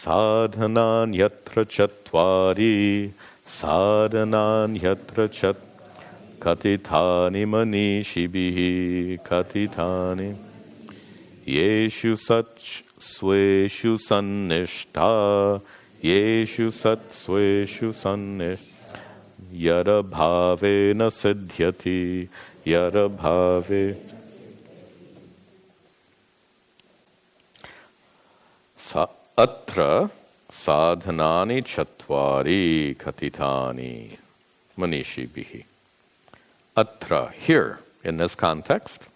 Sadhanan yatra chatvari, sadhanan yatra chat, katitani manishibihi, katitani. Yeshu sat sweshu sannishta, yeshu sat sweshu sannishta, yara bhave na siddhyati, yara bhave. Atra sadhanani chatvari katitani manishibihi. Atra, here, in this context,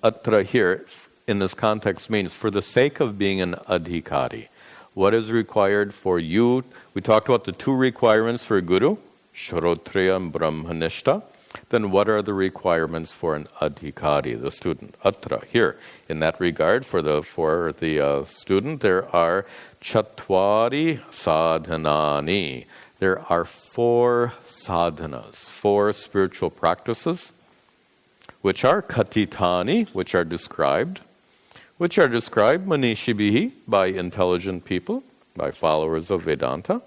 atra here, in this context means for the sake of being an adhikari. What is required for you? We talked about the two requirements for a guru, shrotriya and brahmanishta. Then what are the requirements for an adhikari, the student? Atra, here. In that regard, for the student, there are chatvari sadhanani. There are 4 sadhanas, 4 spiritual practices, which are katitani, which are described manishibihi, by intelligent people, by followers of Vedanta.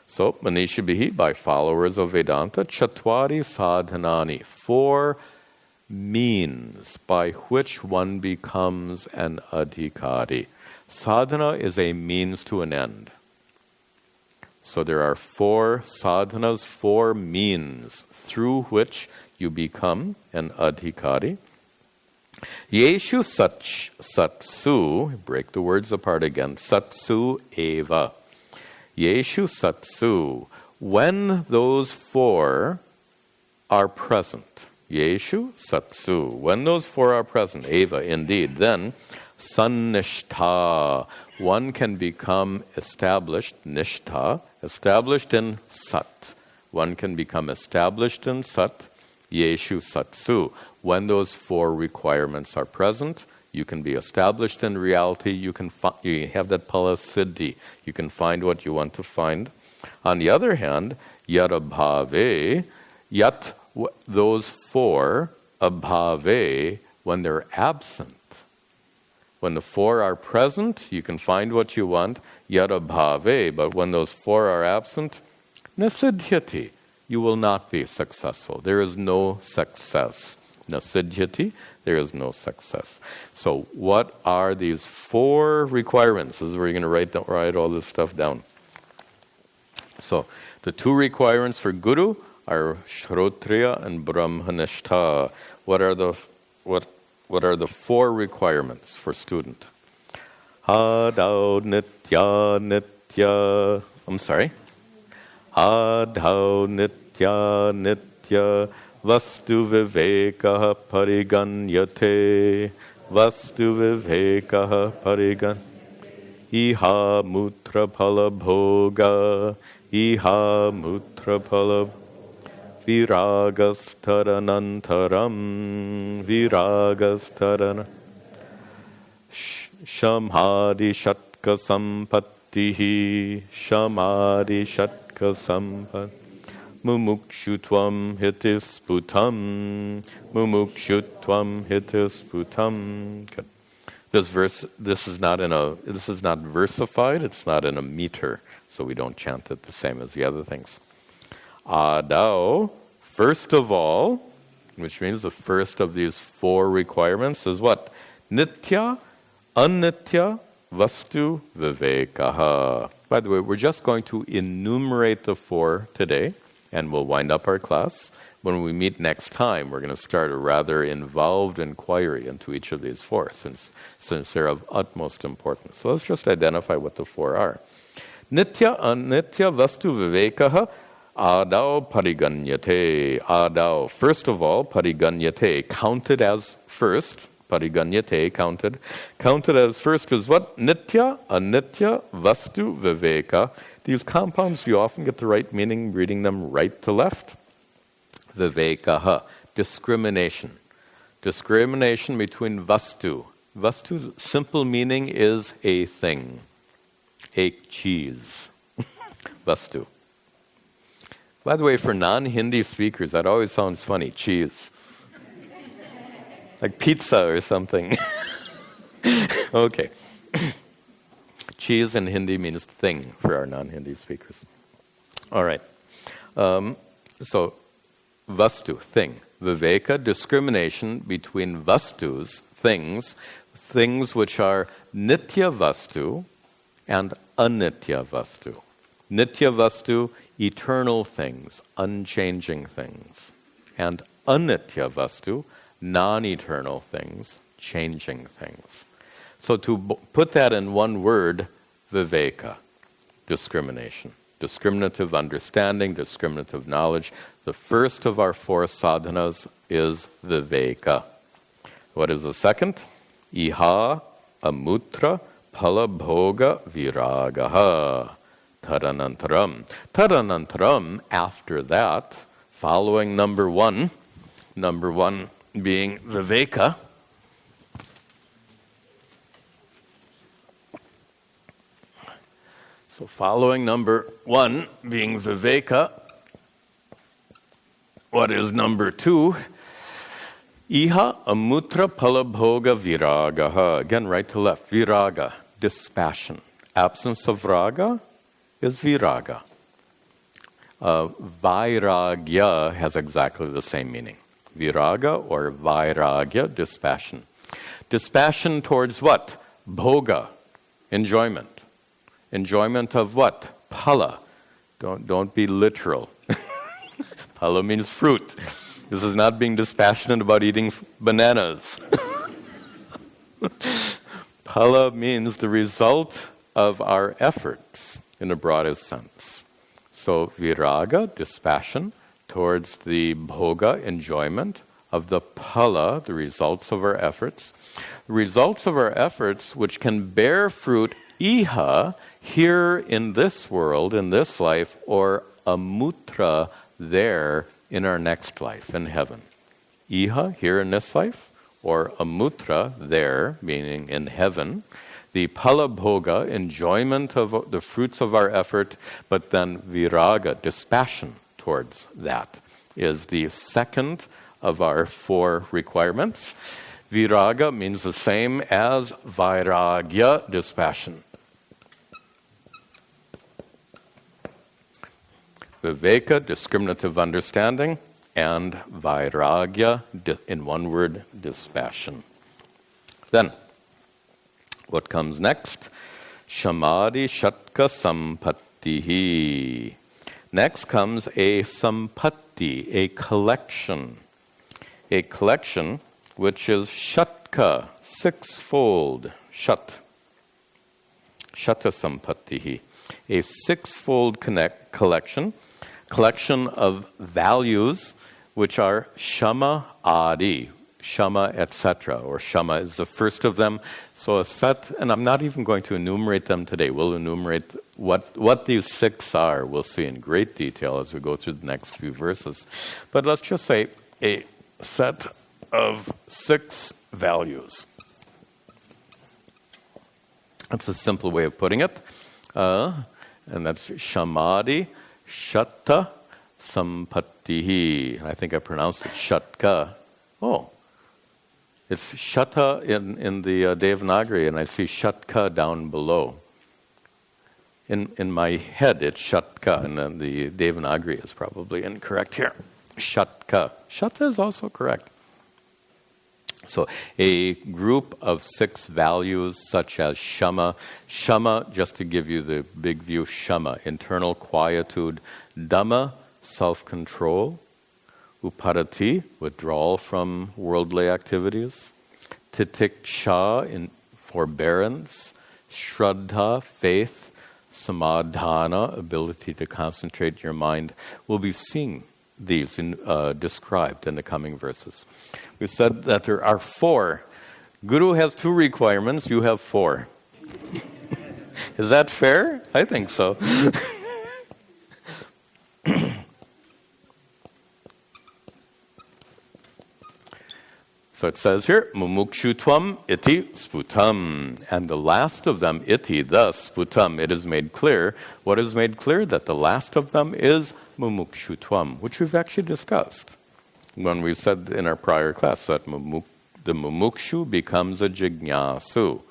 So, manishibihi, by followers of Vedanta, chatvari sadhanani, 4 means by which one becomes an adhikari. Sadhana is a means to an end. So there are 4 sadhanas, 4 means through which you become an adhikari. Yeshu satsu, break the words apart again, satsu eva. Yeshu satsu, when those 4 are present. Yeshu satsu, when those 4 are present, eva, indeed, then sannishta, one can become established, nishtha, established in sat. One can become established in sat, yeshu satsu. When those 4 requirements are present, you can be established in reality. You have that pala siddhi. You can find what you want to find. On the other hand, yat abhave, yat those 4 abhave, when they're absent. When the 4 are present, you can find what you want, yat abhave, but when those 4 are absent, nasiddhyati, you will not be successful. There is no success. Nasiddhyati, there is no success. So what are these 4 requirements? This is where you're going to write all this stuff down. So the 2 requirements for guru are shrotriya and brahmanishta. What are the 4 requirements for student? Adau nitya. I'm sorry. Adau nitya. Vastu vivekaha pariganyate. Vastu vivekaha parigan. Iha mutra pala bhoga. Iha mutra pala. Viragastaranantaram. Viragastaran. Shamhadi shatka sampattihi. Shamhadi shatka sampattihi. Mumukshutvam hitisputam. Mumukshutvam hitisputam. This is not versified, it's not in a meter, so we don't chant it the same as the other things. Adau, first of all, which means the first of these 4 requirements is what? Nitya, anitya, vastu, vivekaha. By the way, we're just going to enumerate the 4 today, and we'll wind up our class. When we meet next time, we're going to start a rather involved inquiry into each of these 4, since they're of utmost importance. So let's just identify what the 4 are. Nitya, anitya, vastu, vivekaha, adau pariganyate. Adau, first of all, pariganyate, counted as first. Pariganyate, counted as first is what? Nitya, anitya, vastu, viveka. These compounds, you often get the right meaning reading them right to left. Vivekaha, discrimination. Discrimination between vastu. Vastu, simple meaning is a thing. A cheese. Vastu. By the way, for non-Hindi speakers, that always sounds funny, cheese. Like pizza or something. Okay. Cheese in Hindi means thing for our non-Hindi speakers. All right. So, vastu, thing. Viveka, discrimination between vastus, things which are nitya vastu and anitya vastu. Nitya vastu, eternal things, unchanging things. And anitya vastu, non-eternal things, changing things. So to put that in one word, viveka, discrimination. Discriminative understanding, discriminative knowledge. The first of our 4 sadhanas is viveka. What is the second? Iha amutra palabhoga viragaha. Tadanantaram. Tadanantaram, after that, following number one being viveka, so following number 1 being viveka, what is number 2? Iha amutra palabhoga viragaha. Again, right to left. Viraga, dispassion. Absence of raga is viraga. Vairagya has exactly the same meaning. Viraga or vairagya, dispassion. Dispassion towards what? Bhoga, enjoyment. Enjoyment of what? Phala. Don't be literal. Phala means fruit. This is not being dispassionate about eating bananas. Phala means the result of our efforts in a broadest sense. So viraga, dispassion, towards the bhoga, enjoyment of the phala, the results of our efforts. Results of our efforts which can bear fruit iha, here in this world, in this life, or amutra, there in our next life, in heaven. Iha, here in this life, or amutra, there, meaning in heaven. The palabhoga, enjoyment of the fruits of our effort, but then viraga, dispassion towards that, is the second of our 4 requirements. Viraga means the same as vairagya, dispassion. Viveka, discriminative understanding, and vairagya, in one word, dispassion. Then, what comes next? Shamadhi shatka sampattihi. Next comes a sampatti, a collection. A collection which is shatka, 6-fold, shat. Shata sampattihi. A 6-fold collection of values which are shama adi, shama, etc., or shama is the first of them. So a set, and I'm not even going to enumerate them today. We'll enumerate what these 6 are. We'll see in great detail as we go through the next few verses. But let's just say a set of 6 values. That's a simple way of putting it. And that's shamadhi, shatta, sampattihi. I think I pronounced it shatka. Oh, it's shatta in the Devanagari, and I see shatka down below. In my head, it's shatka, and then the Devanagari is probably incorrect here. Shatka. Shatta is also correct. So a group of 6 values such as shama. Shama, just to give you the big view, shama, internal quietude. Dhamma, self-control. Uparati, withdrawal from worldly activities. Titiksha, in forbearance. Shraddha, faith. Samadhana, ability to concentrate your mind. We'll be seeing these described in the coming verses. We said that there are 4. Guru has 2 requirements, you have 4. Is that fair? I think so. So it says here, mumukshutvam iti sputam. And the last of them, iti, thus, sputam, it is made clear. What is made clear? That the last of them is mumukshutvam, which we've actually discussed when we said in our prior class that the mumukshu becomes a jignasu.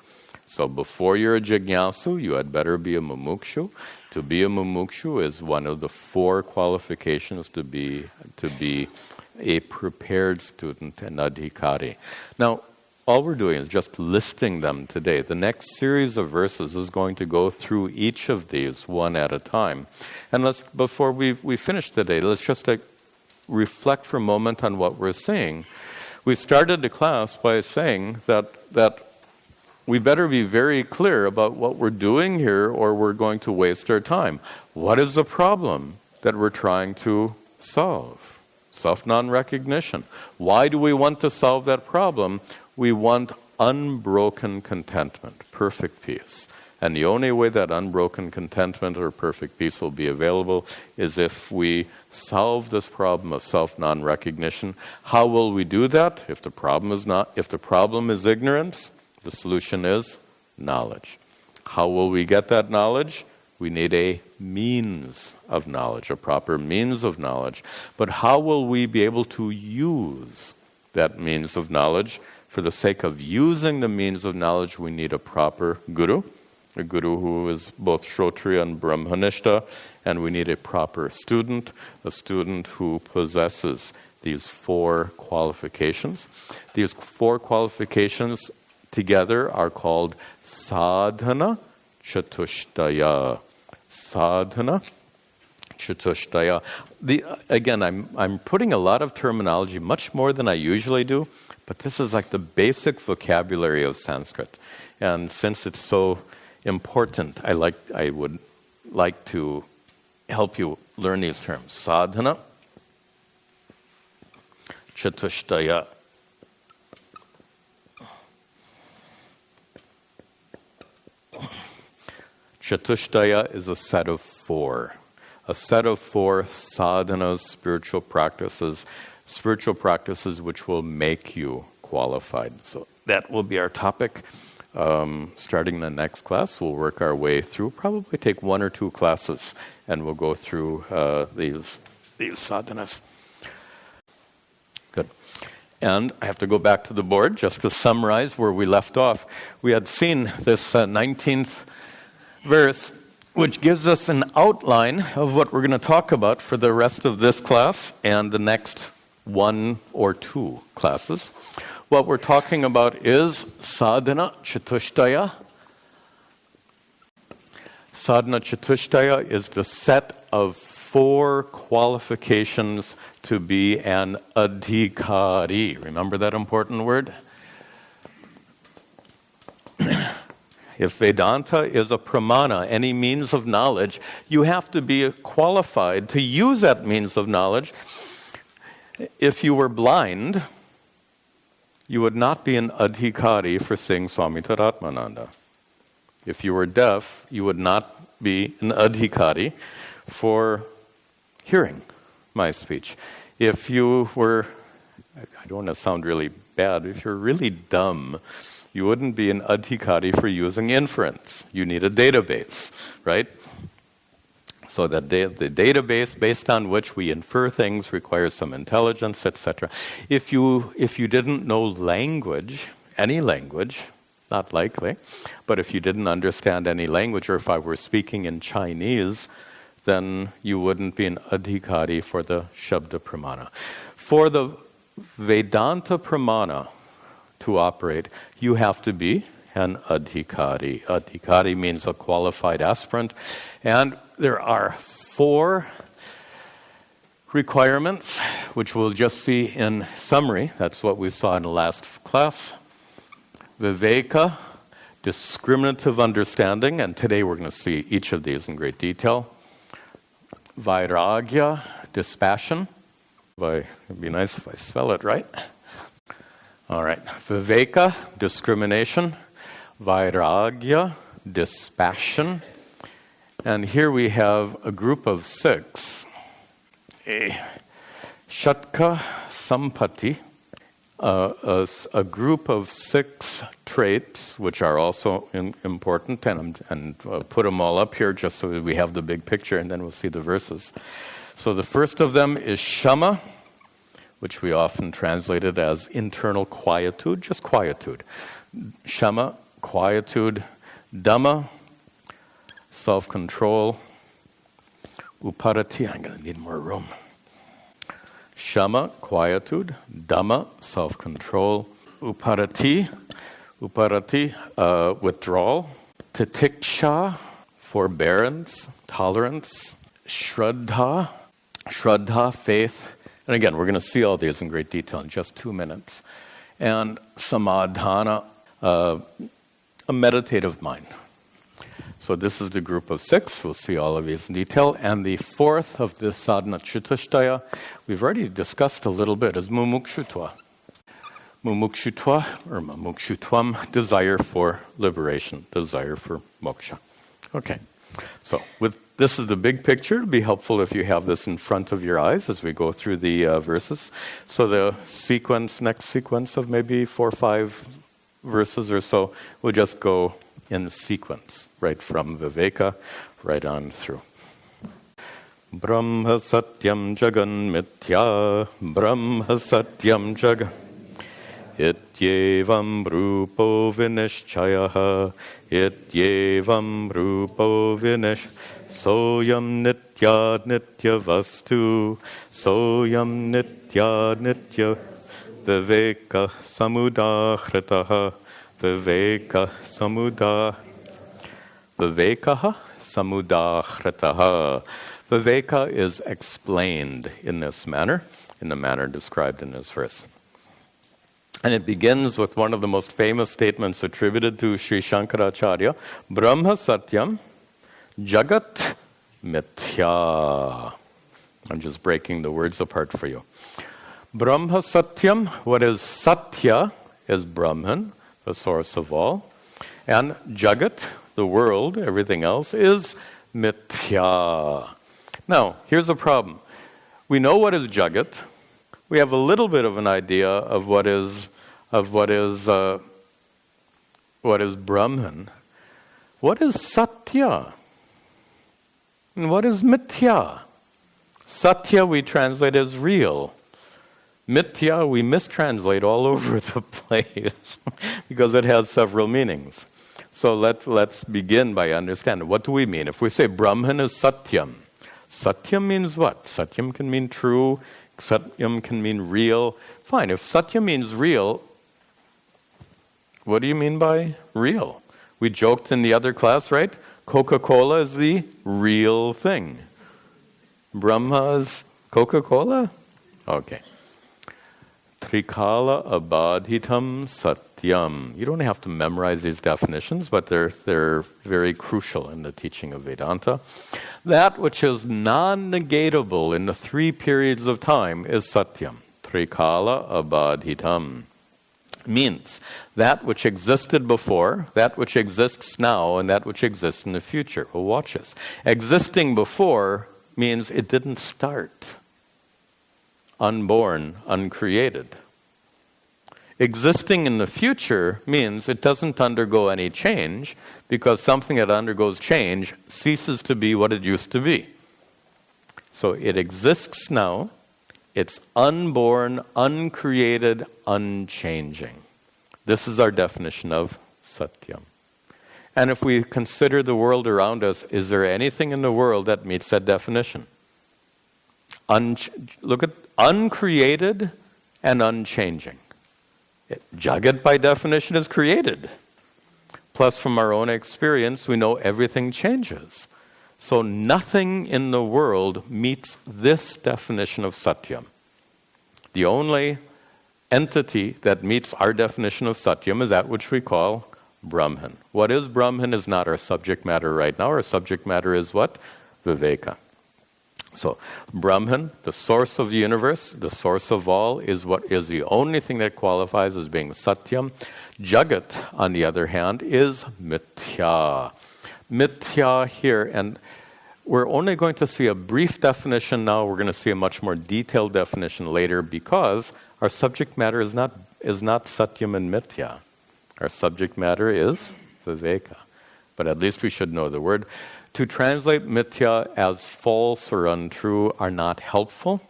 So before you're a jignasu, you had better be a mumukshu. To be a mumukshu is one of the 4 qualifications to be a prepared student, an adhikari. Now, all we're doing is just listing them today. The next series of verses is going to go through each of these one at a time. And before we finish today, let's just reflect for a moment on what we're saying. We started the class by saying that we better be very clear about what we're doing here or we're going to waste our time. What is the problem that we're trying to solve? Self-non-recognition. Why do we want to solve that problem? We want unbroken contentment, perfect peace. And the only way that unbroken contentment or perfect peace will be available is if we solve this problem of self-non-recognition. How will we do that? If the problem is ignorance, the solution is knowledge. How will we get that knowledge? We need a means of knowledge, a proper means of knowledge. But how will we be able to use that means of knowledge? For the sake of using the means of knowledge, we need a proper guru, a guru who is both Shrotriya and Brahmanishta, and we need a proper student, a student who possesses these 4 qualifications. These 4 qualifications together are called Sadhana, Chatushtaya. Sadhana, Chatushtaya. Again, I'm putting a lot of terminology, much more than I usually do, but this is like the basic vocabulary of Sanskrit. And since it's so important, I would like to help you learn these terms. Sadhana, Chatushtaya. Chatushtaya is a set of 4. A set of 4 sadhanas, spiritual practices which will make you qualified. So that will be our topic. Starting the next class, we'll work our way through, probably take 1 or 2 classes, and we'll go through these sadhanas. Good. And I have to go back to the board just to summarize where we left off. We had seen this 19th verse, which gives us an outline of what we're going to talk about for the rest of this class and the next 1 or 2 classes. What we're talking about is Sadhana Chatushtaya. Sadhana Chatushtaya is the set of 4 qualifications to be an adhikari. Remember that important word? If Vedanta is a pramana, any means of knowledge, you have to be qualified to use that means of knowledge. If you were blind, you would not be an adhikari for seeing Swami Tadatmananda. If you were deaf, you would not be an adhikari for hearing my speech. If you were, I don't want to sound really bad, if you're really dumb, you wouldn't be an adhikari for using inference. You need a database, right? So that the database based on which we infer things requires some intelligence, etc. If you didn't know language, any language, not likely, but if you didn't understand any language, or if I were speaking in Chinese, then you wouldn't be an adhikari for the Shabda Pramana. For the Vedanta Pramana to operate, you have to be an adhikari. Adhikari means a qualified aspirant. And there are 4 requirements, which we'll just see in summary. That's what we saw in the last class. Viveka, discriminative understanding, and today we're going to see each of these in great detail. Vairagya, dispassion. It'd be nice if I spell it right. All right. Viveka, discrimination. Vairagya, dispassion. And here we have a group of 6. A Shatka Sampati, a group of 6 traits, which are also important, and put them all up here just so that we have the big picture, and then we'll see the verses. So the first of them is Shama, which we often translated as internal quietude, just quietude. Shama, quietude. Dhamma, self-control. Uparati, I'm going to need more room. Shama, quietude. Dhamma, self-control. Uparati, withdrawal. Titiksha, forbearance, tolerance. Shraddha, faith. And again, we're going to see all these in great detail in just 2 minutes. And samadhana, a meditative mind. So this is the group of 6. We'll see all of these in detail. And the fourth of the sadhana chatushtaya, we've already discussed a little bit, is mumukshutva. Mumukshutva, or mumukshutvam, desire for liberation, desire for moksha. Okay, so this is the big picture. It'd be helpful if you have this in front of your eyes as we go through the verses. So the next sequence of maybe 4 or 5 verses or so, we'll just go in sequence, right from Viveka, right on through. Brahma satyam jagan mithya, Brahma satyam jagan. Ityevam rupo vinishchayaha, ityevam rupo vinish. Soyam nitya nitya vastu, soyam nitya nitya viveka samudahritaha, vivekaha samudahritaha. Viveka is explained in this manner, in the manner described in this verse. And it begins with one of the most famous statements attributed to Sri Shankaracharya, Brahma Satyam Jagat Mithya. I'm just breaking the words apart for you. Brahma Satyam, what is Satya, is Brahman, the source of all. And Jagat, the world, everything else, is Mithya. Now, here's the problem. We know what is Jagat. We have a little bit of an idea of what is Brahman. What is Satya? And what is Mithya? Satya we translate as real. Mithya we mistranslate all over the place because it has several meanings. So let's begin by understanding. What do we mean? If we say Brahman is Satyam, Satyam means what? Satyam can mean true. Satyam can mean real. Fine, if Satyam means real, what do you mean by real? We joked in the other class, right? Coca-Cola is the real thing. Brahma is Coca-Cola? Okay. Trikala abadhitam satyam. You don't have to memorize these definitions, but they're very crucial in the teaching of Vedanta. That which is non-negatable in the 3 periods of time is satyam. Trikala abadhitam. Means that which existed before, that which exists now, and that which exists in the future. Well, watch this. Existing before means it didn't start. Unborn, uncreated. Existing in the future means it doesn't undergo any change, because something that undergoes change ceases to be what it used to be. So it exists now, it's unborn, uncreated, unchanging. This is our definition of Satyam. And if we consider the world around us, is there anything in the world that meets that definition? Look at uncreated and unchanging. Jagat, by definition, is created. Plus, from our own experience, we know everything changes. So nothing in the world meets this definition of Satyam. The only entity that meets our definition of Satyam is that which we call Brahman. What is Brahman is not our subject matter right now. Our subject matter is what? Viveka. So, Brahman, the source of the universe, the source of all, is what is the only thing that qualifies as being Satyam. Jagat, on the other hand, is Mithya. Mithya here, and we're only going to see a brief definition now. We're going to see a much more detailed definition later, because our subject matter is not Satyam and Mithya. Our subject matter is Viveka. But at least we should know the word. To translate mithya as false or untrue are not helpful.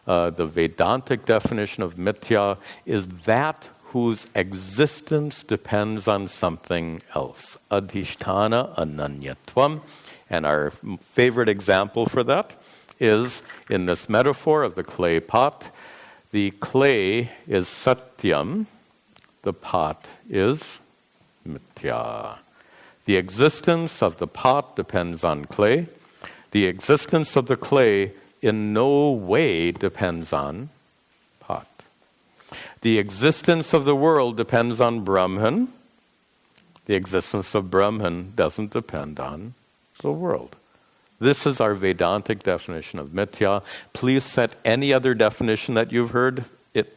The Vedantic definition of mithya is that whose existence depends on something else. Adhisthana ananyatvam. And our favorite example for that is in this metaphor of the clay pot. The clay is satyam, the pot is mithya. The existence of the pot depends on clay. The existence of the clay in no way depends on pot. The existence of the world depends on Brahman. The existence of Brahman doesn't depend on the world. This is our Vedantic definition of mithya. Please set any other definition that you've heard.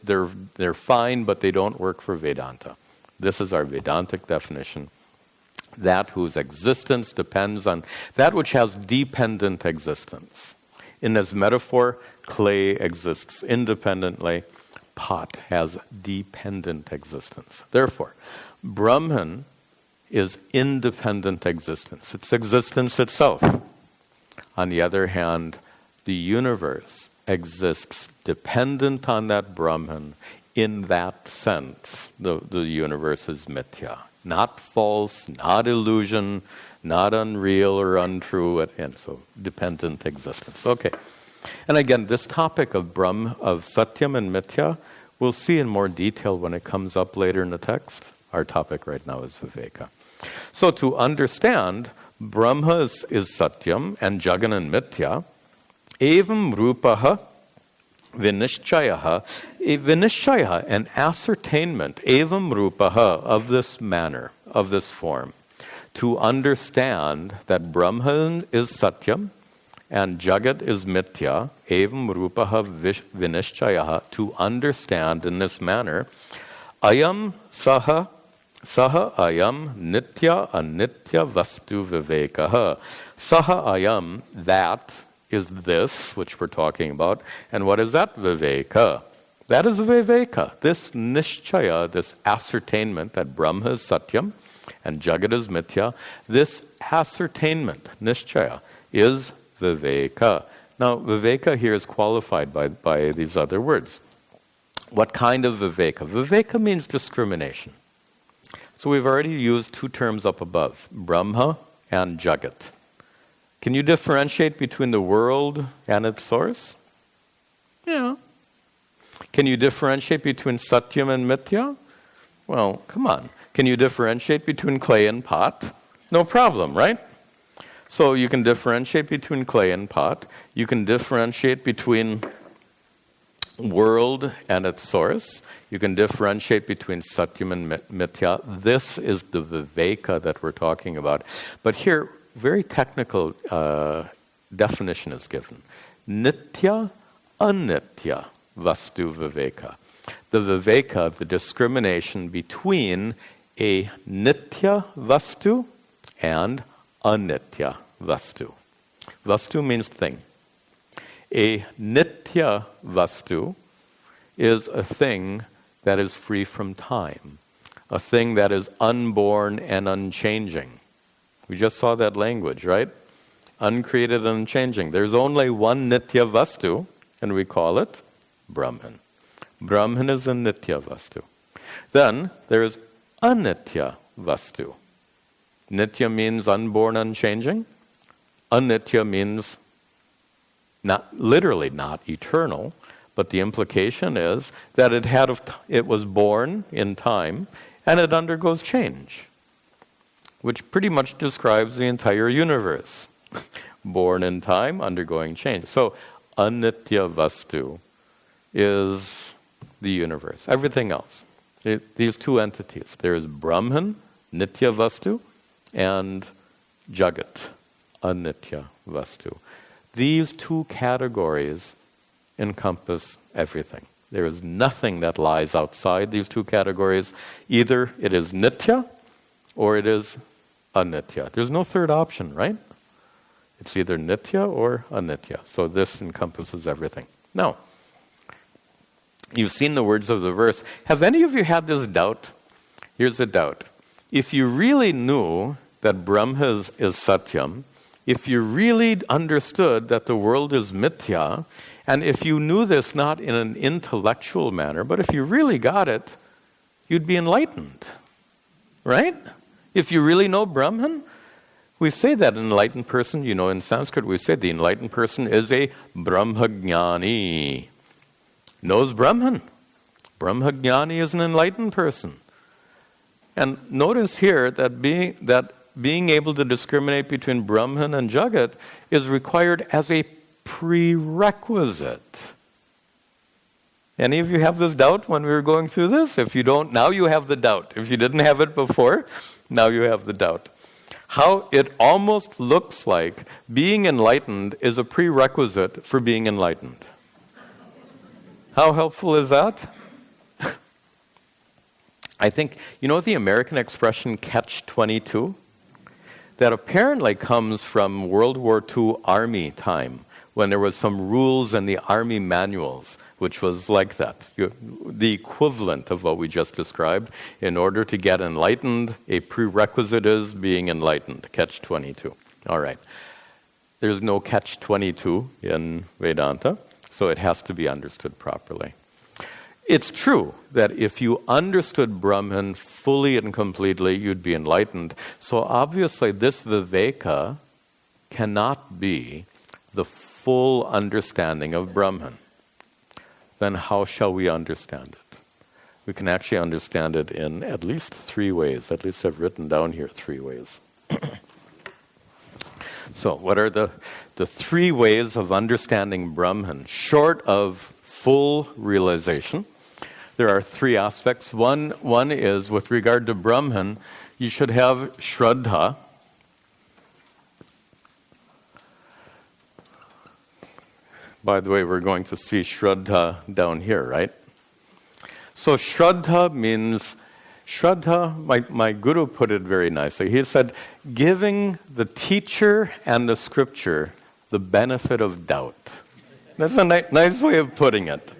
They're fine, but they don't work for Vedanta. This is our Vedantic definition. That whose existence depends on that which has dependent existence. In this metaphor, clay exists independently. Pot has dependent existence. Therefore, Brahman is independent existence. It's existence itself. On the other hand, the universe exists dependent on that Brahman. In that sense, the universe is mithya. Not false, not illusion, not unreal or untrue, and so dependent existence. Okay. And again, this topic of Satyam and Mithya, we'll see in more detail when it comes up later in the text. Our topic right now is Viveka. So to understand Brahma is Satyam and Jagan and Mithya, evam rupaha vinishchayaha, an ascertainment, evam rupaha, of this manner, of this form. To understand that Brahman is Satyam and Jagat is Mithya, evam rupaha vinishchayaha, to understand in this manner, ayam saha ayam nitya anitya vastu vivekaha. Saha ayam, that is this, which we're talking about. And what is that? Viveka. That is viveka. This nishchaya, this ascertainment that Brahma is Satyam and Jagat is Mithya, this ascertainment, nishchaya, is viveka. Now, viveka here is qualified by these other words. What kind of viveka? Viveka means discrimination. So we've already used two terms up above, Brahma and Jagat. Can you differentiate between the world and its source? Yeah. Can you differentiate between Satyam and Mithya? Well, come on. Can you differentiate between clay and pot? No problem, right? So you can differentiate between clay and pot. You can differentiate between world and its source. You can differentiate between Satyam and Mithya. This is the Viveka that we're talking about. But here, very technical definition is given. Nitya, anitya, vastu viveka. The Viveka, the discrimination between a nitya vastu and anitya vastu. Vastu means thing. A nitya vastu is a thing that is free from time, a thing that is unborn and unchanging. We just saw that language, right? Uncreated and unchanging. There's only one nitya vastu, and we call it Brahman. Brahman is a nitya vastu. Then there is anitya vastu. Nitya means unborn, unchanging. Anitya means not literally not eternal, but the implication is that it was born in time and it undergoes change, which pretty much describes the entire universe. Born in time, undergoing change. So, anitya vastu is the universe. Everything else. These two entities. There is Brahman, nitya vastu, and Jagat, anitya vastu. These two categories encompass everything. There is nothing that lies outside these two categories. Either it is nitya or it is anitya. There's no third option, right? It's either nitya or anitya. So this encompasses everything. Now, you've seen the words of the verse. Have any of you had this doubt? Here's the doubt. If you really knew that Brahma is Satyam, if you really understood that the world is mithya, and if you knew this not in an intellectual manner, but if you really got it, you'd be enlightened. Right? If you really know Brahman, we say that an enlightened person, in Sanskrit we say the enlightened person is a Brahmajnani. Knows Brahman. Brahmajnani is an enlightened person. And notice here that being able to discriminate between Brahman and Jagat is required as a prerequisite. Any of you have this doubt when we were going through this? If you don't, now you have the doubt. If you didn't have it before, now you have the doubt. How it almost looks like being enlightened is a prerequisite for being enlightened. How helpful is that? I think, the American expression catch-22? That apparently comes from World War II Army time, when there was some rules in the Army manuals, which was like that. The equivalent of what we just described. In order to get enlightened, a prerequisite is being enlightened. Catch-22. All right. There's no catch-22 in Vedanta, so it has to be understood properly. It's true that if you understood Brahman fully and completely, you'd be enlightened. So obviously this viveka cannot be the full understanding of Brahman. Then how shall we understand it? We can actually understand it in at least 3 ways. At least I've written down here 3 ways. So what are the 3 ways of understanding Brahman, short of full realization? There are 3 aspects. One is, with regard to Brahman, you should have Shraddha. By the way, we're going to see Shraddha down here, right? So Shraddha means, my guru put it very nicely. He said, giving the teacher and the scripture the benefit of doubt. That's a nice way of putting it.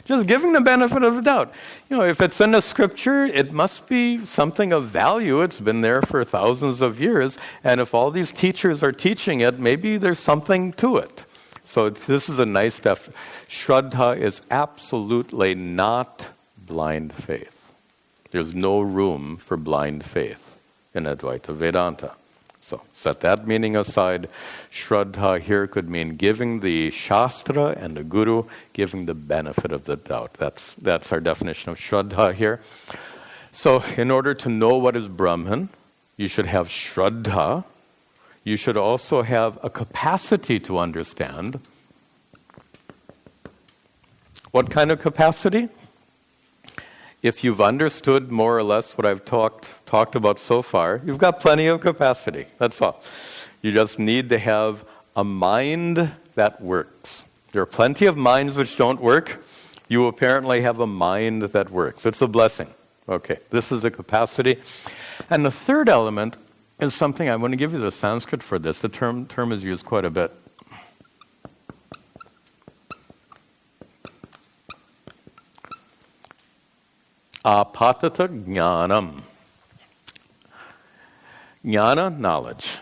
Just giving the benefit of the doubt. If it's in the scripture, it must be something of value. It's been there for thousands of years. And if all these teachers are teaching it, maybe there's something to it. So this is a nice definition. Shraddha is absolutely not blind faith. There's no room for blind faith in Advaita Vedanta. So set that meaning aside. Shraddha here could mean giving the Shastra and the Guru, giving the benefit of the doubt. That's our definition of Shraddha here. So in order to know what is Brahman, you should have Shraddha. You should also have a capacity to understand. What kind of capacity? If you've understood more or less what I've talked about so far, you've got plenty of capacity. That's all. You just need to have a mind that works. There are plenty of minds which don't work. You apparently have a mind that works. It's a blessing. Okay, this is the capacity. And the third element is something, I want to give you the Sanskrit for this. The term is used quite a bit. Apatata jnanam. Jnana, knowledge.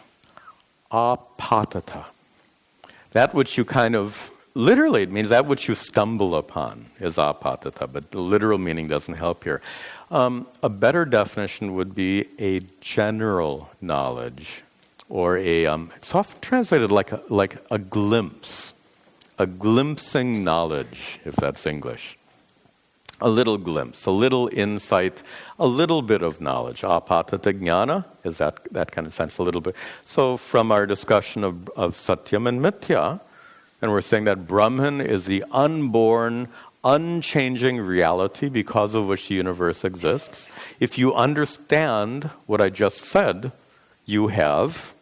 Apatata. That which you literally, it means that which you stumble upon is apatata, but the literal meaning doesn't help here. A better definition would be a general knowledge, or it's often translated like a glimpse, a glimpsing knowledge, if that's English. A little glimpse, a little insight, a little bit of knowledge. Apatata jnana is that kind of sense, a little bit. So from our discussion of satyam and mithya, and we're saying that Brahman is the unborn, unchanging reality because of which the universe exists. If you understand what I just said, you have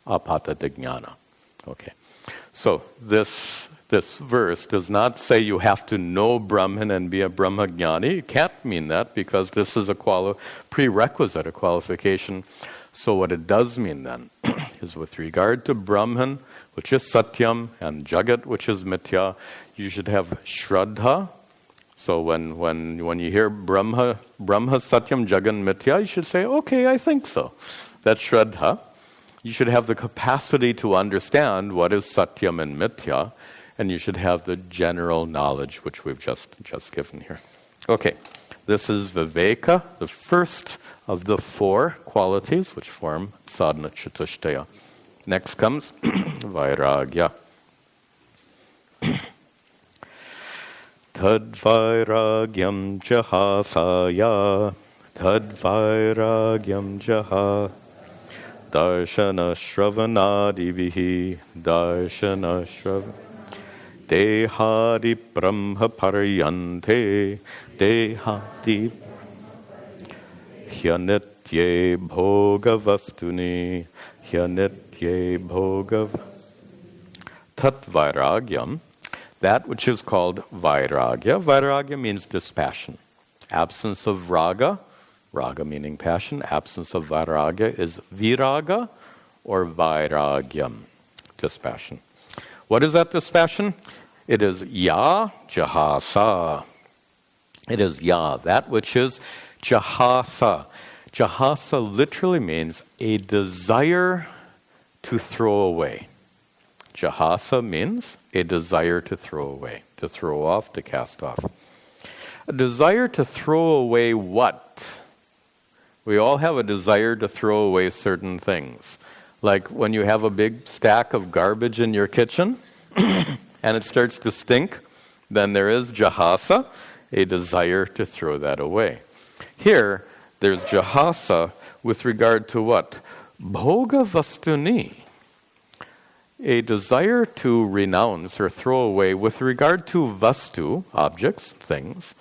apatata jnana. Okay. So this verse does not say you have to know Brahman and be a Brahmajnani. It can't mean that because this is a prerequisite, a qualification. So what it does mean then is with regard to Brahman, which is Satyam, and Jagat, which is Mithya, you should have Shraddha. So when you hear Brahma Satyam, Jagat, Mithya, you should say, okay, I think so. That's Shraddha. You should have the capacity to understand what is Satyam and Mithya, and you should have the general knowledge which we've just given here. Okay, This is Viveka, the first of the 4 qualities which form Sadhana Chatushtaya. Next comes Vairagya. Tad Vairagyam Jahasaya, Tad Vairagyam Jaha, Darshana Shravanadivihi, Darshana Shravanadivihi. Dehadi Brahma Paryante, Dehadi Hyanitye Bhogavastuni, Hyanitye Bhogav. Tat Vairagyam, that which is called Vairagya. Vairagya means dispassion. Absence of raga, raga meaning passion, absence of Vairagya is Viraga or Vairagyam, dispassion. What is that dispassion? It is ya jahasa. It is ya, that which is jahasa. Jahasa literally means a desire to throw away. Jahasa means a desire to throw away, to throw off, to cast off. A desire to throw away what? We all have a desire to throw away certain things. Like when you have a big stack of garbage in your kitchen and it starts to stink, then there is jahasa, a desire to throw that away. Here, there's jahasa with regard to what? Bhoga vastuni, a desire to renounce or throw away with regard to vastu, objects, things,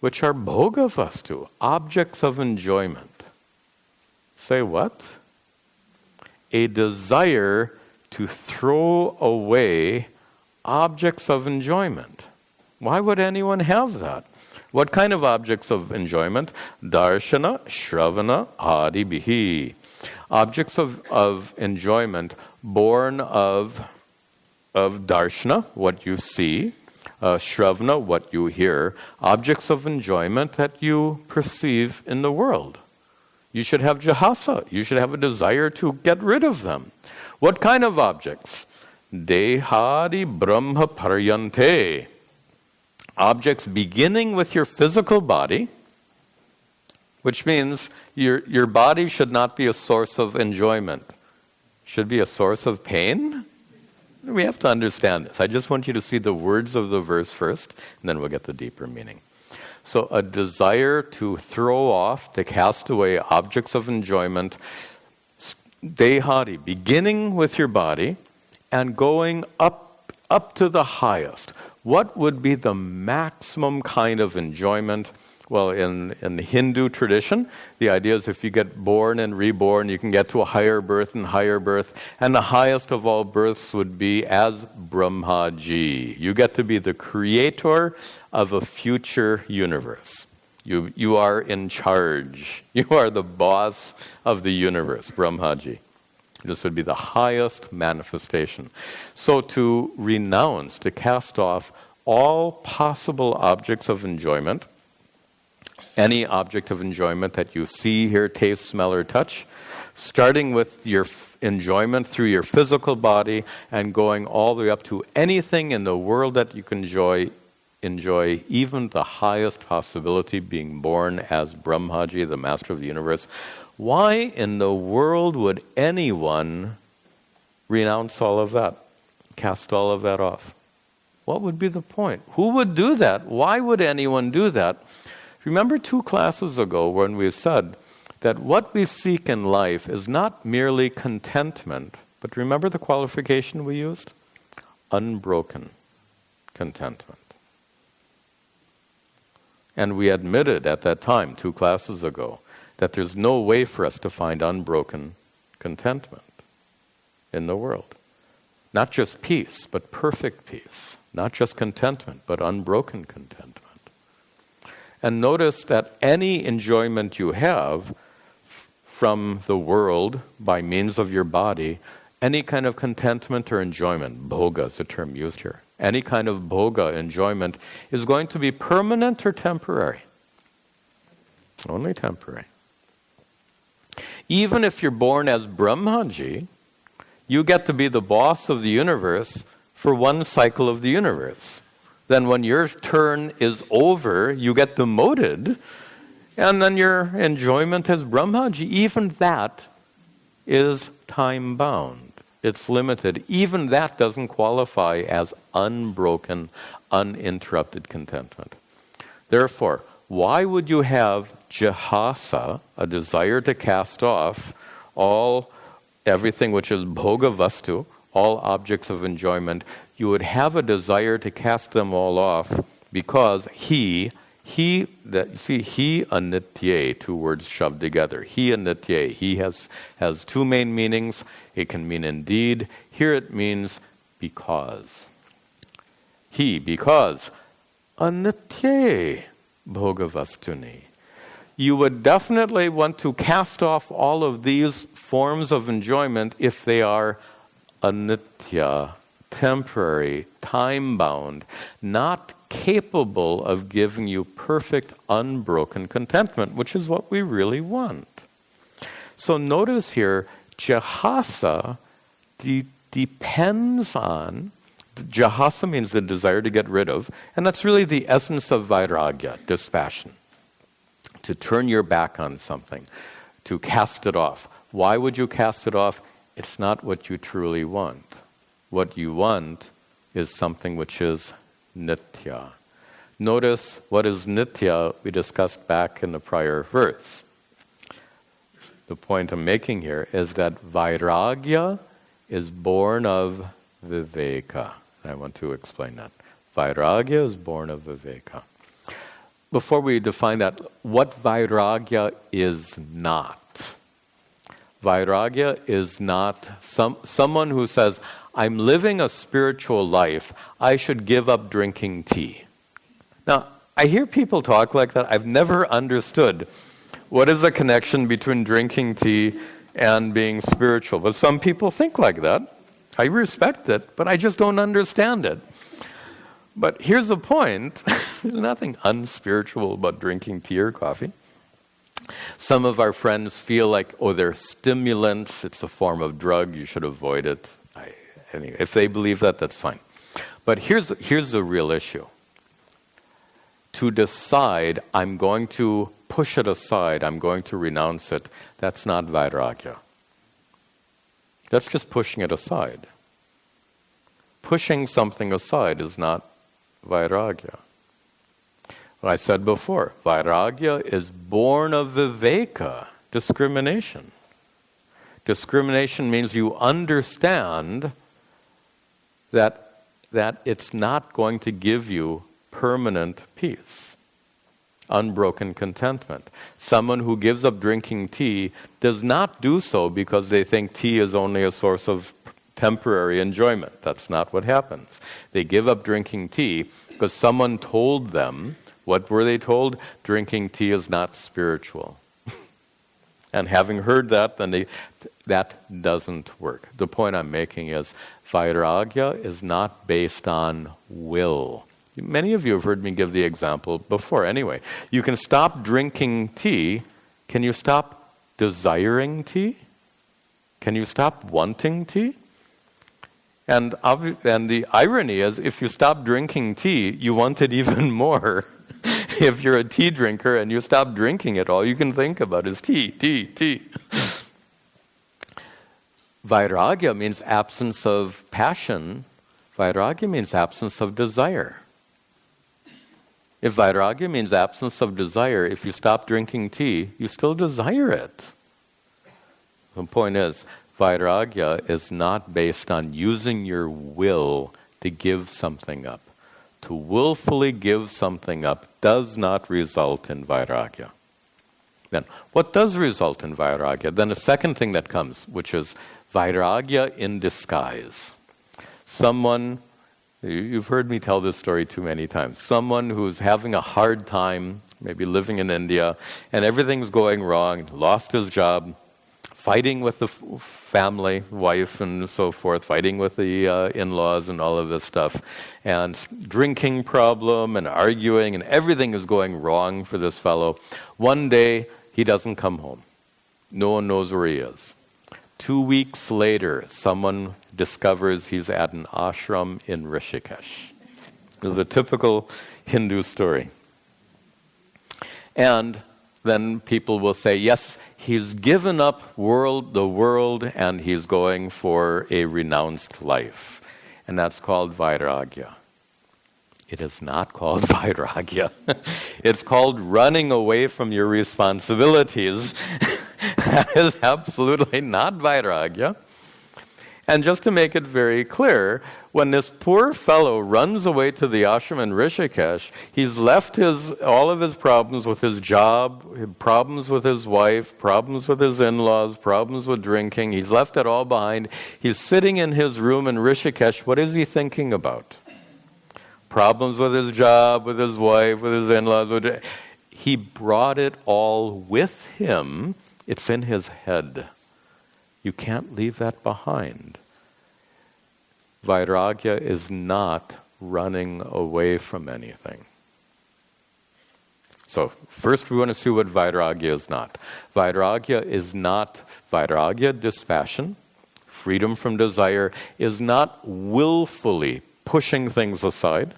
which are bhoga vastu, objects of enjoyment. Say what? A desire to throw away objects of enjoyment. Why would anyone have that? What kind of objects of enjoyment? Darshana, Shravana, Adibihi. Objects of enjoyment born of darshana, what you see, Shravana, what you hear. Objects of enjoyment that you perceive in the world. You should have jahasa. You should have a desire to get rid of them. What kind of objects? Dehadi Brahma Paryante. Objects beginning with your physical body, which means your body should not be a source of enjoyment. Should be a source of pain? We have to understand this. I just want you to see the words of the verse first, and then we'll get the deeper meaning. So a desire to throw off, to cast away objects of enjoyment, dehadi, beginning with your body and going up to the highest. What would be the maximum kind of enjoyment? Well, in the Hindu tradition, the idea is if you get born and reborn, you can get to a higher birth and higher birth. And the highest of all births would be as Brahmaji. You get to be the creator of a future universe. You are in charge. You are the boss of the universe, Brahmaji. This would be the highest manifestation. So to renounce, to cast off all possible objects of enjoyment, any object of enjoyment that you see, hear, taste, smell, or touch, starting with your enjoyment through your physical body and going all the way up to anything in the world that you can enjoy, even the highest possibility, being born as Brahmaji, the master of the universe. Why in the world would anyone renounce all of that, cast all of that off? What would be the point? Who would do that? Why would anyone do that? Remember 2 classes ago when we said that what we seek in life is not merely contentment, but remember the qualification we used? Unbroken contentment. And we admitted at that time, 2 classes ago, that there's no way for us to find unbroken contentment in the world. Not just peace, but perfect peace. Not just contentment, but unbroken contentment. And notice that any enjoyment you have from the world by means of your body, any kind of contentment or enjoyment, bhoga is the term used here, any kind of bhoga, enjoyment, is going to be permanent or temporary. Only temporary. Even if you're born as Brahmaji, you get to be the boss of the universe for one cycle of the universe. Then when your turn is over, you get demoted And then your enjoyment as Brahmaji, even that is time-bound. It's limited. Even that doesn't qualify as unbroken, uninterrupted contentment. Therefore, why would you have jahasa, a desire to cast off everything which is bhoga vastu, all objects of enjoyment? You would have a desire to cast them all off because he anitye, two words shoved together. He anitye. He has two main meanings. It can mean indeed. Here it means because. Because anitye bhogavastuni. You would definitely want to cast off all of these forms of enjoyment if they are anitya, temporary, time-bound, not capable of giving you perfect, unbroken contentment, which is what we really want. So notice here, jahasa depends on, jahasa means the desire to get rid of, and that's really the essence of vairagya, dispassion. To turn your back on something, to cast it off. Why would you cast it off? It's not what you truly want. What you want is something which is nitya. Notice what is nitya we discussed back in the prior verse. The point I'm making here is that vairagya is born of viveka. I want to explain that. Vairagya is born of viveka. Before we define that, what vairagya is not. Vairagya is not someone who says, I'm living a spiritual life, I should give up drinking tea. Now, I hear people talk like that. I've never understood what is the connection between drinking tea and being spiritual. But some people think like that. I respect it, but I just don't understand it. But here's the point. There's nothing unspiritual about drinking tea or coffee. Some of our friends feel like, they're stimulants, it's a form of drug, you should avoid it. Anyway, if they believe that, that's fine. But here's the real issue. To decide, I'm going to push it aside, I'm going to renounce it, that's not vairagya. That's just pushing it aside. Pushing something aside is not vairagya. Well, I said before, vairagya is born of viveka, discrimination. Discrimination means you understand that it's not going to give you permanent peace, unbroken contentment. Someone who gives up drinking tea does not do so because they think tea is only a source of temporary enjoyment. That's not what happens. They give up drinking tea because someone told them, what were they told? Drinking tea is not spiritual. And having heard that, then that doesn't work. The point I'm making is vairagya is not based on will. Many of you have heard me give the example before. Anyway, you can stop drinking tea. Can you stop desiring tea? Can you stop wanting tea? And the irony is, if you stop drinking tea, you want it even more. If you're a tea drinker and you stop drinking it, all you can think about is tea, tea, tea. Vairagya means absence of passion. Vairagya means absence of desire. If vairagya means absence of desire, if you stop drinking tea, you still desire it. The point is, vairagya is not based on using your will to give something up. To willfully give something up does not result in vairagya. Then, what does result in vairagya? Then a second thing that comes, which is vairagya in disguise. Someone, you've heard me tell this story too many times, someone who's having a hard time, maybe living in India, and everything's going wrong, lost his job, fighting with the family, wife and so forth, fighting with the in-laws and all of this stuff, and drinking problem and arguing, and everything is going wrong for this fellow. One day, he doesn't come home. No one knows where he is. 2 weeks later, someone discovers he's at an ashram in Rishikesh. This is a typical Hindu story. And then people will say, yes, he's given up the world and he's going for a renounced life. And that's called vairagya. It is not called vairagya. It's called running away from your responsibilities. That is absolutely not vairagya. And just to make it very clear, when this poor fellow runs away to the ashram in Rishikesh, he's left all of his problems with his job, problems with his wife, problems with his in-laws, problems with drinking. He's left it all behind. He's sitting in his room in Rishikesh. What is he thinking about? Problems with his job, with his wife, with his in-laws. He brought it all with him. It's in his head. You can't leave that behind. Vairagya is not running away from anything. So first we want to see what vairagya is not. Vairagya is not vairagya, dispassion. Freedom from desire is not willfully pushing things aside.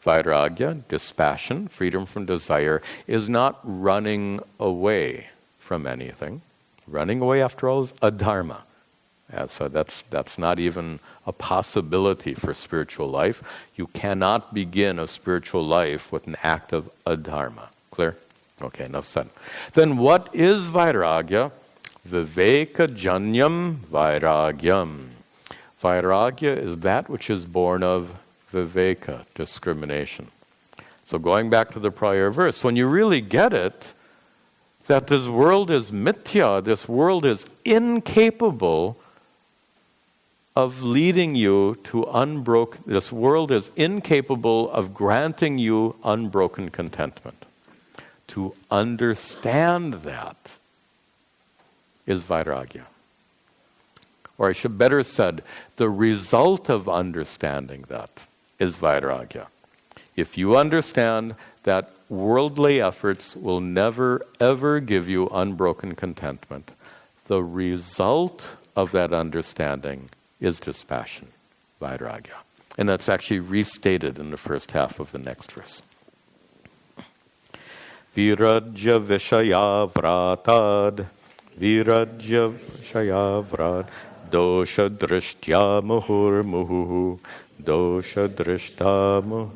Vairagya, dispassion, freedom from desire, is not running away from anything. Running away, after all, is adharma. So that's not even a possibility for spiritual life. You cannot begin a spiritual life with an act of adharma. Clear? Okay, enough said. Then what is vairagya? Viveka-janyam vairagyam. Vairagya is that which is born of viveka, discrimination. So going back to the prior verse, when you really get it, that this world is mithya, this world is incapable of leading you to unbroken, this world is incapable of granting you unbroken contentment. To understand that is vairagya. Or I should better said, the result of understanding that is vairagya. If you understand that worldly efforts will never, ever give you unbroken contentment, the result of that understanding is dispassion, vairagya. And that's actually restated in the first half of the next verse. Virajya vishaya vratad, virajya vishaya vrat, dosha drishtya muhur muhu, dosha drishta muhur.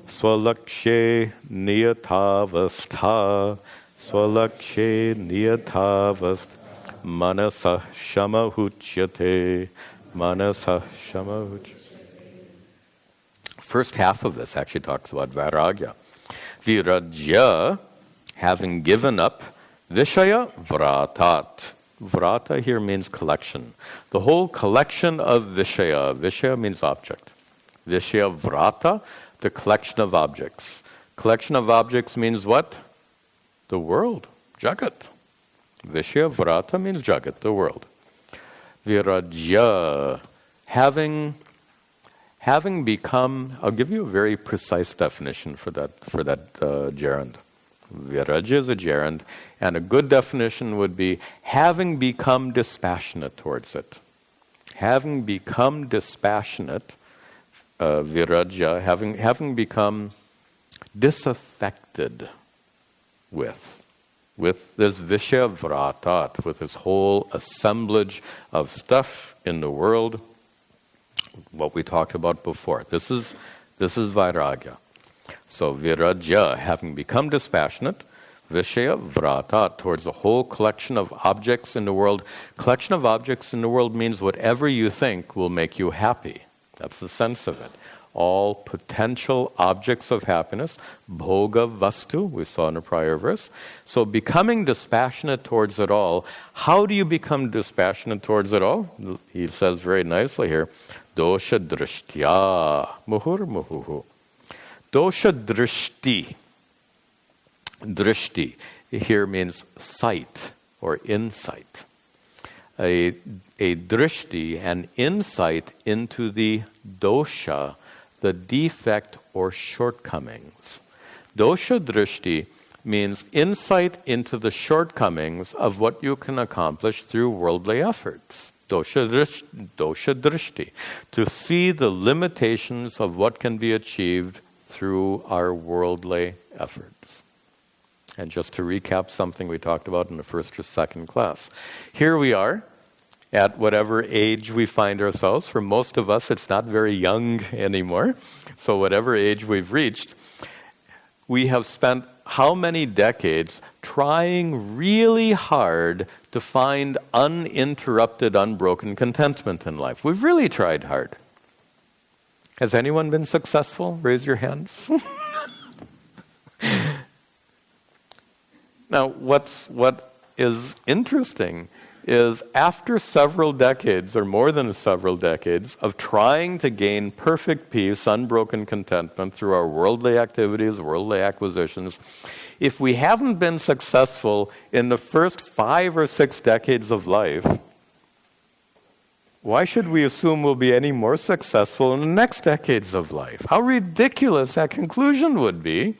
Swalakshe niyatavastha, swalakshe niyatavastha, manasa shamahuchyate, manasa shamahuchyate. First half of this actually talks about vairagya. Virajya, having given up, vishaya vratat. Vrata here means collection. The whole collection of vishaya. Vishaya means object. Vishaya vrata, the collection of objects. Collection of objects means what? The world, jagat. Vishaya vrata means jagat, the world. Virajya, having become, I'll give you a very precise definition for that gerund. Virajya is a gerund, and a good definition would be having become dispassionate towards it. Having become dispassionate, virajya, having become disaffected with this vishaya vratat, with this whole assemblage of stuff in the world, what we talked about before. This is vairagya. So virajya, having become dispassionate, vishaya vratat, towards the whole collection of objects in the world. Collection of objects in the world means whatever you think will make you happy. That's the sense of it. All potential objects of happiness, bhoga vastu, we saw in a prior verse. So becoming dispassionate towards it all, how do you become dispassionate towards it all? He says very nicely here, dosha drishtya muhur muhuhu. Dosha drishti. Drishti here means sight or insight. A drishti, an insight into the dosha, the defect or shortcomings. Dosha drishti means insight into the shortcomings of what you can accomplish through worldly efforts. Dosha drishti, to see the limitations of what can be achieved through our worldly efforts. And just to recap something we talked about in the first or second class. Here we are, at whatever age we find ourselves. For most of us, it's not very young anymore. So whatever age we've reached, we have spent how many decades trying really hard to find uninterrupted, unbroken contentment in life. We've really tried hard. Has anyone been successful? Raise your hands. Now, what is interesting is after several decades, or more than several decades, of trying to gain perfect peace, unbroken contentment through our worldly activities, worldly acquisitions, if we haven't been successful in the first 5 or 6 decades of life, why should we assume we'll be any more successful in the next decades of life? How ridiculous that conclusion would be.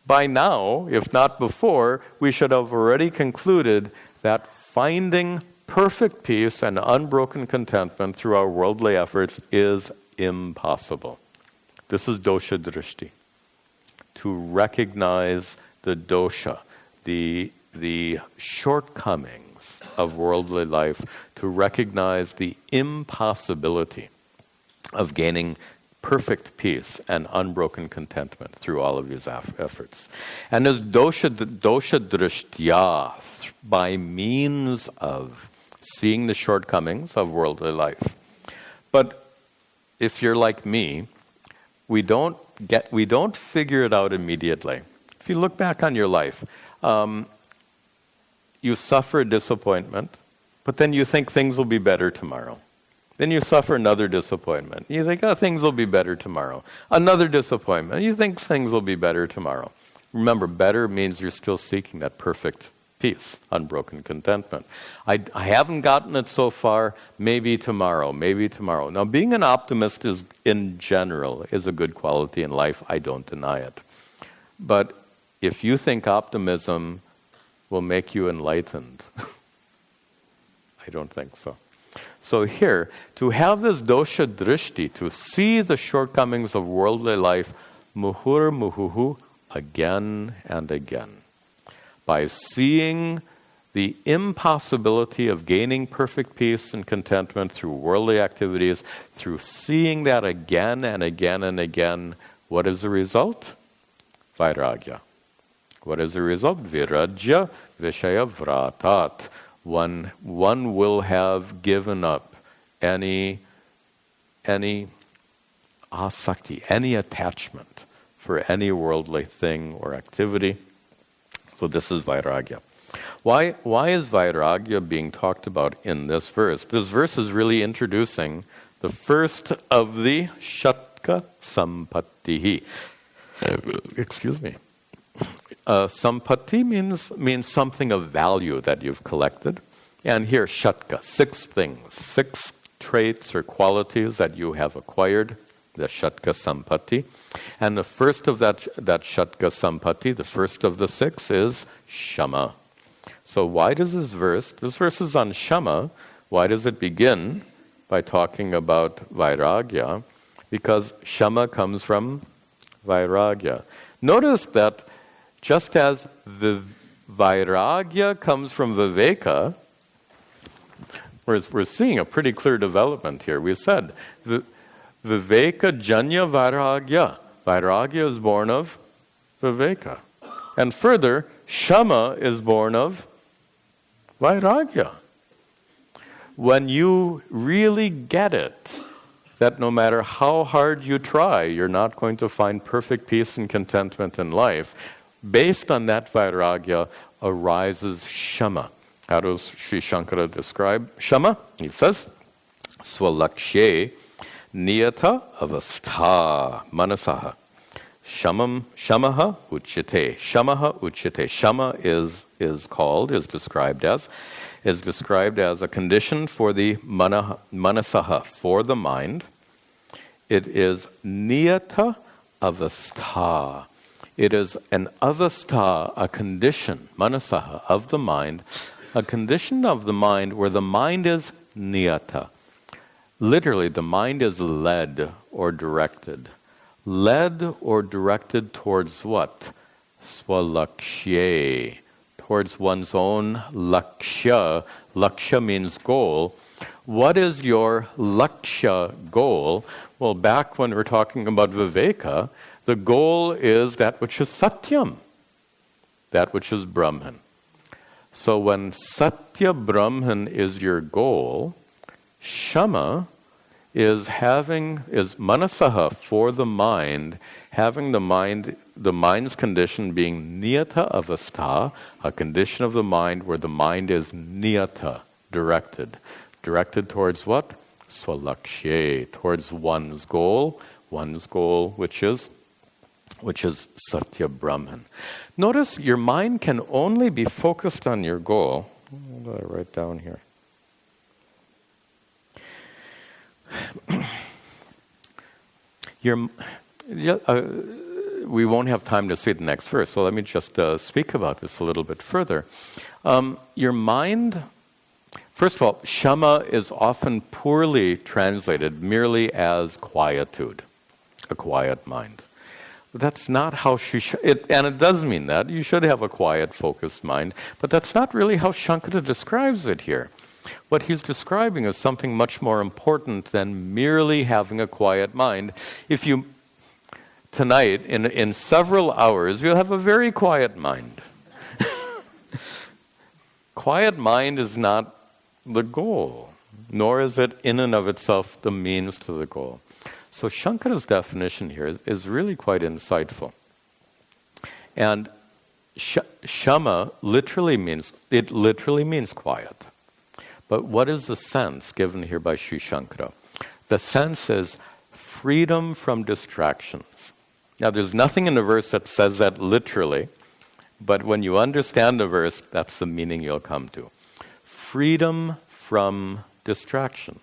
By now, if not before, we should have already concluded that finding perfect peace and unbroken contentment through our worldly efforts is impossible. This is dosha drishti. To recognize the dosha, the shortcomings of worldly life, to recognize the impossibility of gaining perfect peace and unbroken contentment through all of these efforts. And as dosha drishtya, by means of seeing the shortcomings of worldly life. But if you're like me, we don't figure it out immediately. If you look back on your life, you suffer disappointment, but then you think things will be better tomorrow. Then you suffer another disappointment. You think, things will be better tomorrow. Another disappointment. You think things will be better tomorrow. Remember, better means you're still seeking that perfect peace, unbroken contentment. I haven't gotten it so far. Maybe tomorrow. Now, being an optimist in general is a good quality in life. I don't deny it. But if you think optimism will make you enlightened, I don't think so. So here, to have this dosha drishti, to see the shortcomings of worldly life, muhur muhuhu, again and again. By seeing the impossibility of gaining perfect peace and contentment through worldly activities, through seeing that again and again and again, what is the result? Vairagya. What is the result? Virajya vishaya vratat. One will have given up any asakti, any attachment for any worldly thing or activity. So this is vairagya. Why is vairagya being talked about in this verse? This verse is really introducing the first of the shatka sampattihi. Excuse me. Sampatti means something of value that you've collected. And here, shatka, 6 things, 6 traits or qualities that you have acquired, the shatka sampatti. And the first of that shatka sampatti, the first of the 6, is shama. So why does this verse is on shama, why does it begin by talking about vairagya? Because shama comes from vairagya. Notice that just as the vairagya comes from viveka, we're seeing a pretty clear development here. We said viveka janya vairagya. Vairagya is born of viveka. And further, shama is born of vairagya. When you really get it, that no matter how hard you try, you're not going to find perfect peace and contentment in life, based on that vairagya arises shama. How does Sri Shankara describe shama? He says, swalakshe niyata avastha manasaha. Shamaha uchyate. Shamaha uchyate. Shama is described as a condition for the manasaha, for the mind. It is niyata avastha. It is an avastha, a condition, manasaha, of the mind, a condition of the mind where the mind is niyata. Literally, the mind is led or directed. Led or directed towards what? swalakshye, towards one's own lakshya. Lakshya means goal. What is your lakshya goal? Well, back when we're talking about viveka, the goal is that which is satyam, that which is Brahman. So when Satya Brahman is your goal, Shama is manasaha, for the mind, having the mind's condition being niyata avastha, a condition of the mind where the mind is niyata, directed. Directed towards what? Swalakshye, towards one's goal which is Satya Brahman. Notice your mind can only be focused on your goal. What did I write down here? We won't have time to see the next verse, so let me just speak about this a little bit further. Your mind, first of all, shama is often poorly translated merely as quietude, a quiet mind. That's not how and it does mean that. You should have a quiet, focused mind, but that's not really how Shankara describes it here. What he's describing is something much more important than merely having a quiet mind. If you, tonight, in several hours, you'll have a very quiet mind. Quiet mind is not the goal, nor is it in and of itself the means to the goal. So Shankara's definition here is really quite insightful. And shama literally means quiet. But what is the sense given here by Sri Shankara? The sense is freedom from distractions. Now there's nothing in the verse that says that literally, but when you understand the verse, that's the meaning you'll come to. Freedom from distractions.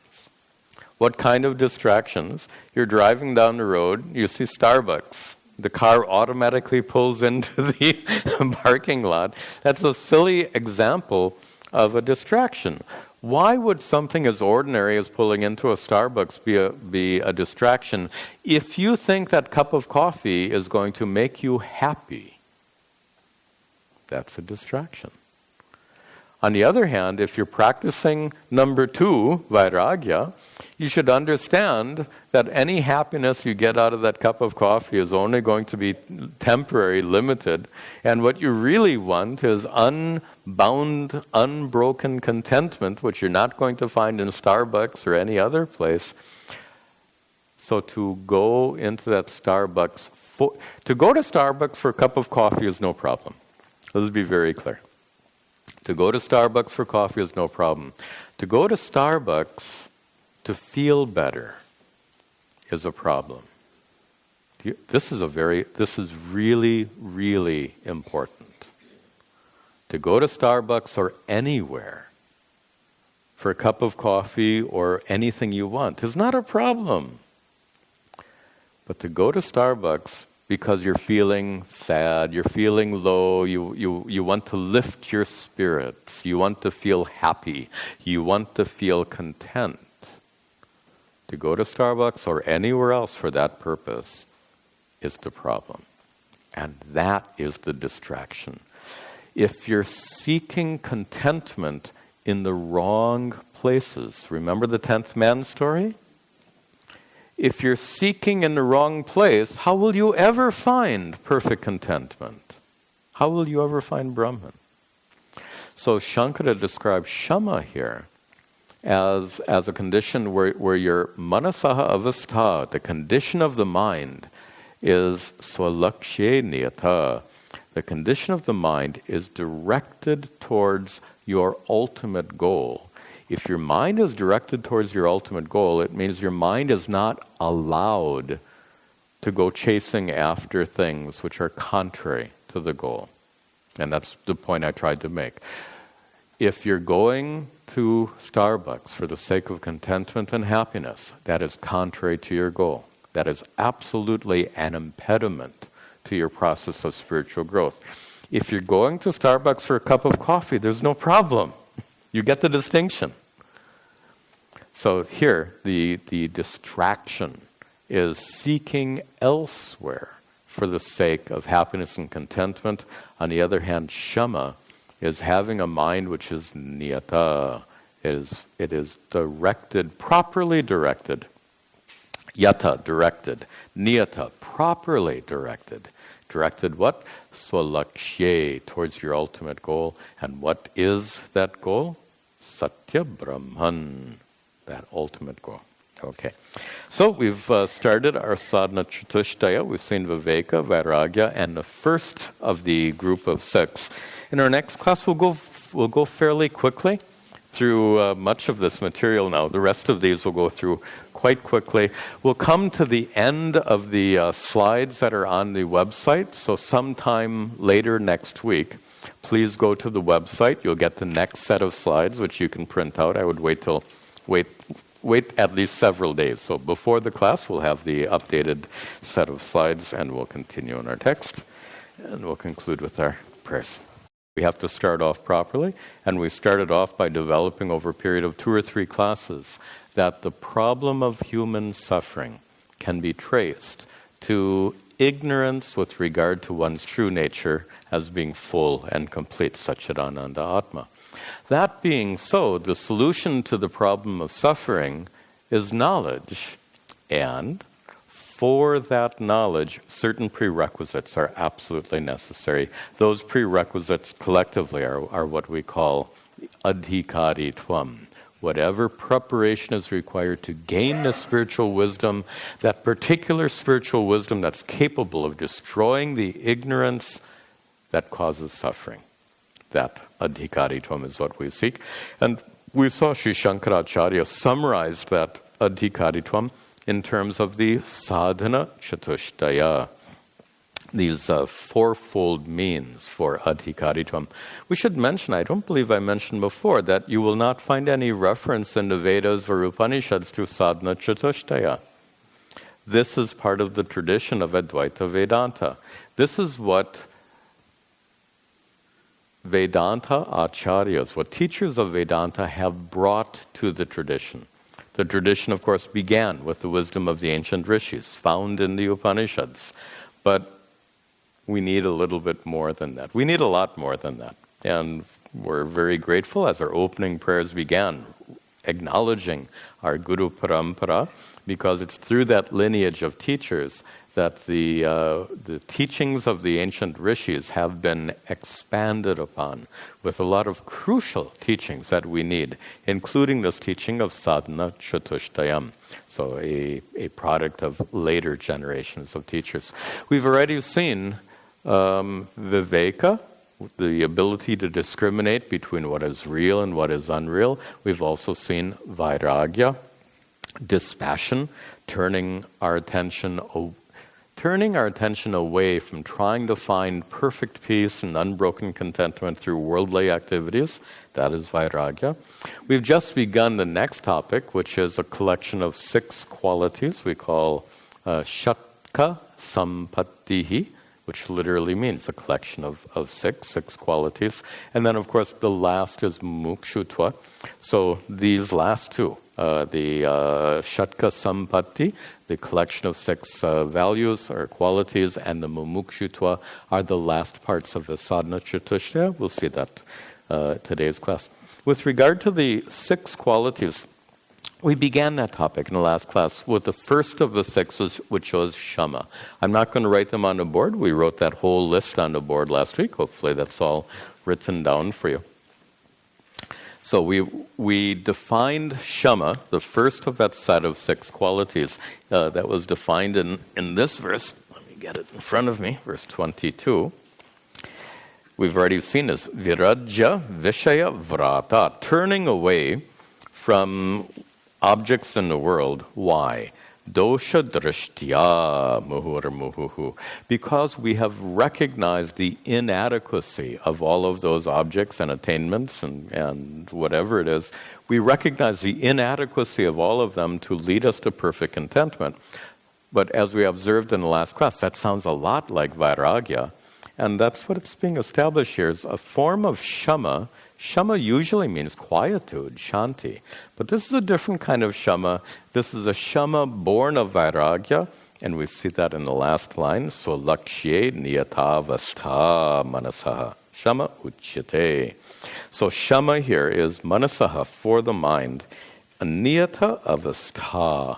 What kind of distractions? You're driving down the road, you see Starbucks. The car automatically pulls into the parking lot. That's a silly example of a distraction. Why would something as ordinary as pulling into a Starbucks be a distraction if you think that cup of coffee is going to make you happy? That's a distraction. On the other hand, if you're practicing number 2, vairagya, you should understand that any happiness you get out of that cup of coffee is only going to be temporary, limited, and what you really want is unbound, unbroken contentment, which you're not going to find in Starbucks or any other place. So to go into that Starbucks, to go to Starbucks for a cup of coffee is no problem. Let's be very clear. To go to Starbucks for coffee is no problem. To go to Starbucks to feel better is a problem. This is really, really important. To go to Starbucks or anywhere for a cup of coffee or anything you want is not a problem. But to go to Starbucks because you're feeling sad, you're feeling low, you want to lift your spirits, you want to feel happy, you want to feel content. To go to Starbucks or anywhere else for that purpose is the problem. And that is the distraction. If you're seeking contentment in the wrong places, remember the 10th man story? If you're seeking in the wrong place, how will you ever find perfect contentment? How will you ever find Brahman? So Shankara describes shama here as a condition where your manasaha avastha, the condition of the mind, is swalakshye niyata. The condition of the mind is directed towards your ultimate goal. If your mind is directed towards your ultimate goal, it means your mind is not allowed to go chasing after things which are contrary to the goal. And that's the point I tried to make. If you're going to Starbucks for the sake of contentment and happiness, that is contrary to your goal. That is absolutely an impediment to your process of spiritual growth. If you're going to Starbucks for a cup of coffee, there's no problem. You get the distinction. So here, the distraction is seeking elsewhere for the sake of happiness and contentment. On the other hand, shama is having a mind which is niyata. It is directed, properly directed. Yata, directed. Niyata, properly directed. Directed what? Swalakshe, towards your ultimate goal. And what is that goal? Satya Brahman, that ultimate goal. Okay. So we've started our Sadhana Chatushtaya. We've seen Viveka, Vairagya, and the first of the group of 6. In our next class, we'll go fairly quickly through much of this material now. The rest of these we'll go through quite quickly. We'll come to the end of the slides that are on the website, so sometime later next week, please go to the website. You'll get the next set of slides, which you can print out. I would wait at least several days. So before the class, we'll have the updated set of slides, and we'll continue in our text, and we'll conclude with our prayers. We have to start off properly, and we started off by developing over a period of 2 or 3 classes that the problem of human suffering can be traced to ignorance with regard to one's true nature as being full and complete, Satchidananda Atma. That being so, the solution to the problem of suffering is knowledge, and for that knowledge, certain prerequisites are absolutely necessary. Those prerequisites collectively are what we call adhikari tvam. Whatever preparation is required to gain the spiritual wisdom, that particular spiritual wisdom that's capable of destroying the ignorance that causes suffering. That adhikari tvam is what we seek. And we saw Sri Shankaracharya summarize that adhikari tvam in terms of the Sadhana Chatushtaya. These fourfold means for adhikari tvam. We should mention, I don't believe I mentioned before, that you will not find any reference in the Vedas or Upanishads to Sadhana Chatushtaya. This is part of the tradition of Advaita Vedanta. This is what Vedanta acharyas, what teachers of Vedanta have brought to the tradition. The tradition, of course, began with the wisdom of the ancient rishis, found in the Upanishads. But we need a little bit more than that. We need a lot more than that. And we're very grateful as our opening prayers began, acknowledging our Guru Parampara, because it's through that lineage of teachers that the teachings of the ancient rishis have been expanded upon with a lot of crucial teachings that we need, including this teaching of Sadhana Chatushtayam, so a product of later generations of teachers. We've already seen Viveka, the ability to discriminate between what is real and what is unreal. We've also seen Vairagya, dispassion, turning our attention away from trying to find perfect peace and unbroken contentment through worldly activities. That is Vairagya. We've just begun the next topic, which is a collection of 6 qualities we call Shatka Sampattihi, which literally means a collection of 6 qualities. And then, of course, the last is Mukshutva. So these last 2, the Shatka Sampatti, the collection of 6 values or qualities, and the Mumukshutva are the last parts of the Sadhana Chatushtaya. We'll see that today's class. With regard to the 6 qualities, we began that topic in the last class with the first of the 6, which was Shama. I'm not going to write them on the board. We wrote that whole list on the board last week. Hopefully that's all written down for you. So we defined Shama, the first of that set of 6 qualities that was defined in this verse. Let me get it in front of me, verse 22. We've already seen this. Virajya Vishaya Vrata, turning away from objects in the world. Why? Dosha drishtya muhur muhuhu. Because we have recognized the inadequacy of all of those objects and attainments and whatever it is. We recognize the inadequacy of all of them to lead us to perfect contentment. But as we observed in the last class, that sounds a lot like Vairagya. And that's what it's being established here, is a form of Shama. Shama usually means quietude, shanti. But this is a different kind of Shama. This is a Shama born of Vairagya, And we see that in the last line. So lakshye niyatavastha manasaha shama uchyate. So shama here is manasaha, for the mind. Niyata avastha.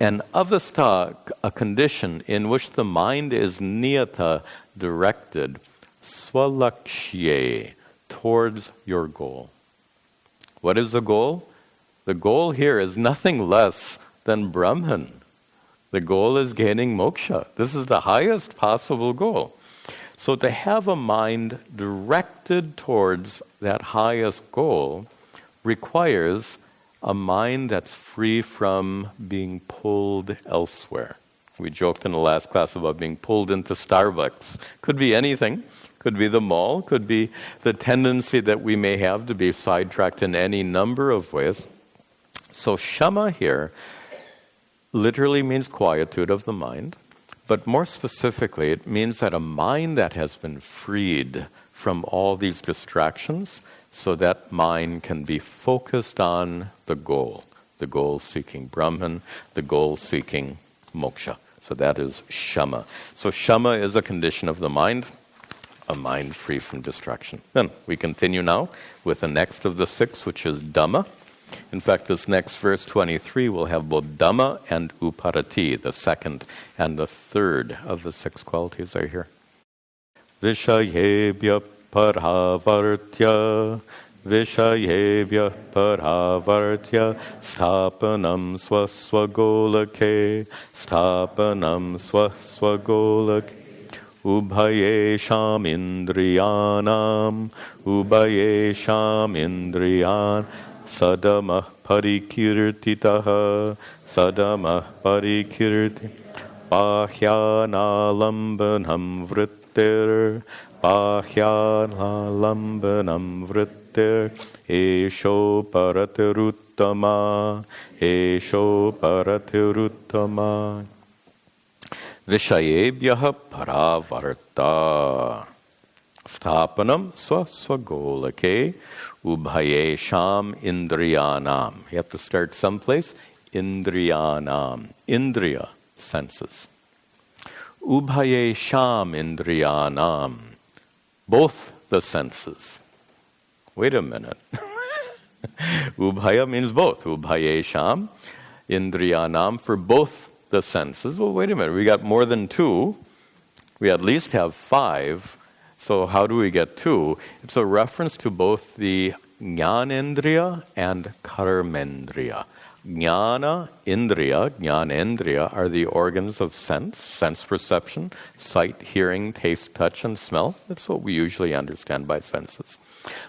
An avastha, a condition in which the mind is niyata, directed, swalakshye, towards your goal. What is the goal? The goal here is nothing less than Brahman. The goal is gaining moksha. This is the highest possible goal. So to have a mind directed towards that highest goal requires a mind that's free from being pulled elsewhere. We joked in the last class about being pulled into Starbucks. Could be anything. Could be the mall. Could be the tendency that we may have to be sidetracked in any number of ways. So shama here literally means quietude of the mind, but more specifically, it means that a mind that has been freed from all these distractions, so that mind can be focused on the goal seeking Brahman, the goal seeking moksha. So that is shama. So shama is a condition of the mind, a mind free from distraction. Then we continue now with the next of the six, which is dhamma. In fact, this next verse, 23, will have both dhamma and uparati, the second and the third of the six qualities are here. Vishayebhya parhavartya, Vishayebhya parhavartya, sthapanam swaswagolake, sthapanam swaswagolake. Ubhayesham indriyanam, ubhayesham indriyan, sadamah parikirtitaha, sadamah parikirti, bahyanalambanam vrittir, bahyanalambanam vrittir, esho paratiruttama, esho paratiruttama. Vishayebhyaha paravarta, sthapanam swaswagolake, ubhayesham indriyanam. You have to start someplace. Indriyanam. Indriya, senses. Ubhayesham indriyanam. Both the senses. Wait a minute. Ubhaya means both. Ubhayesham indriyanam, for both the senses. Well, wait a minute. We got more than two. We at least have five. So how do we get two? It's a reference to both the jnanendriya and karmendriya. Jnana, indriya, jnanendriya are the organs of sense perception, sight, hearing, taste, touch, and smell. That's what we usually understand by senses.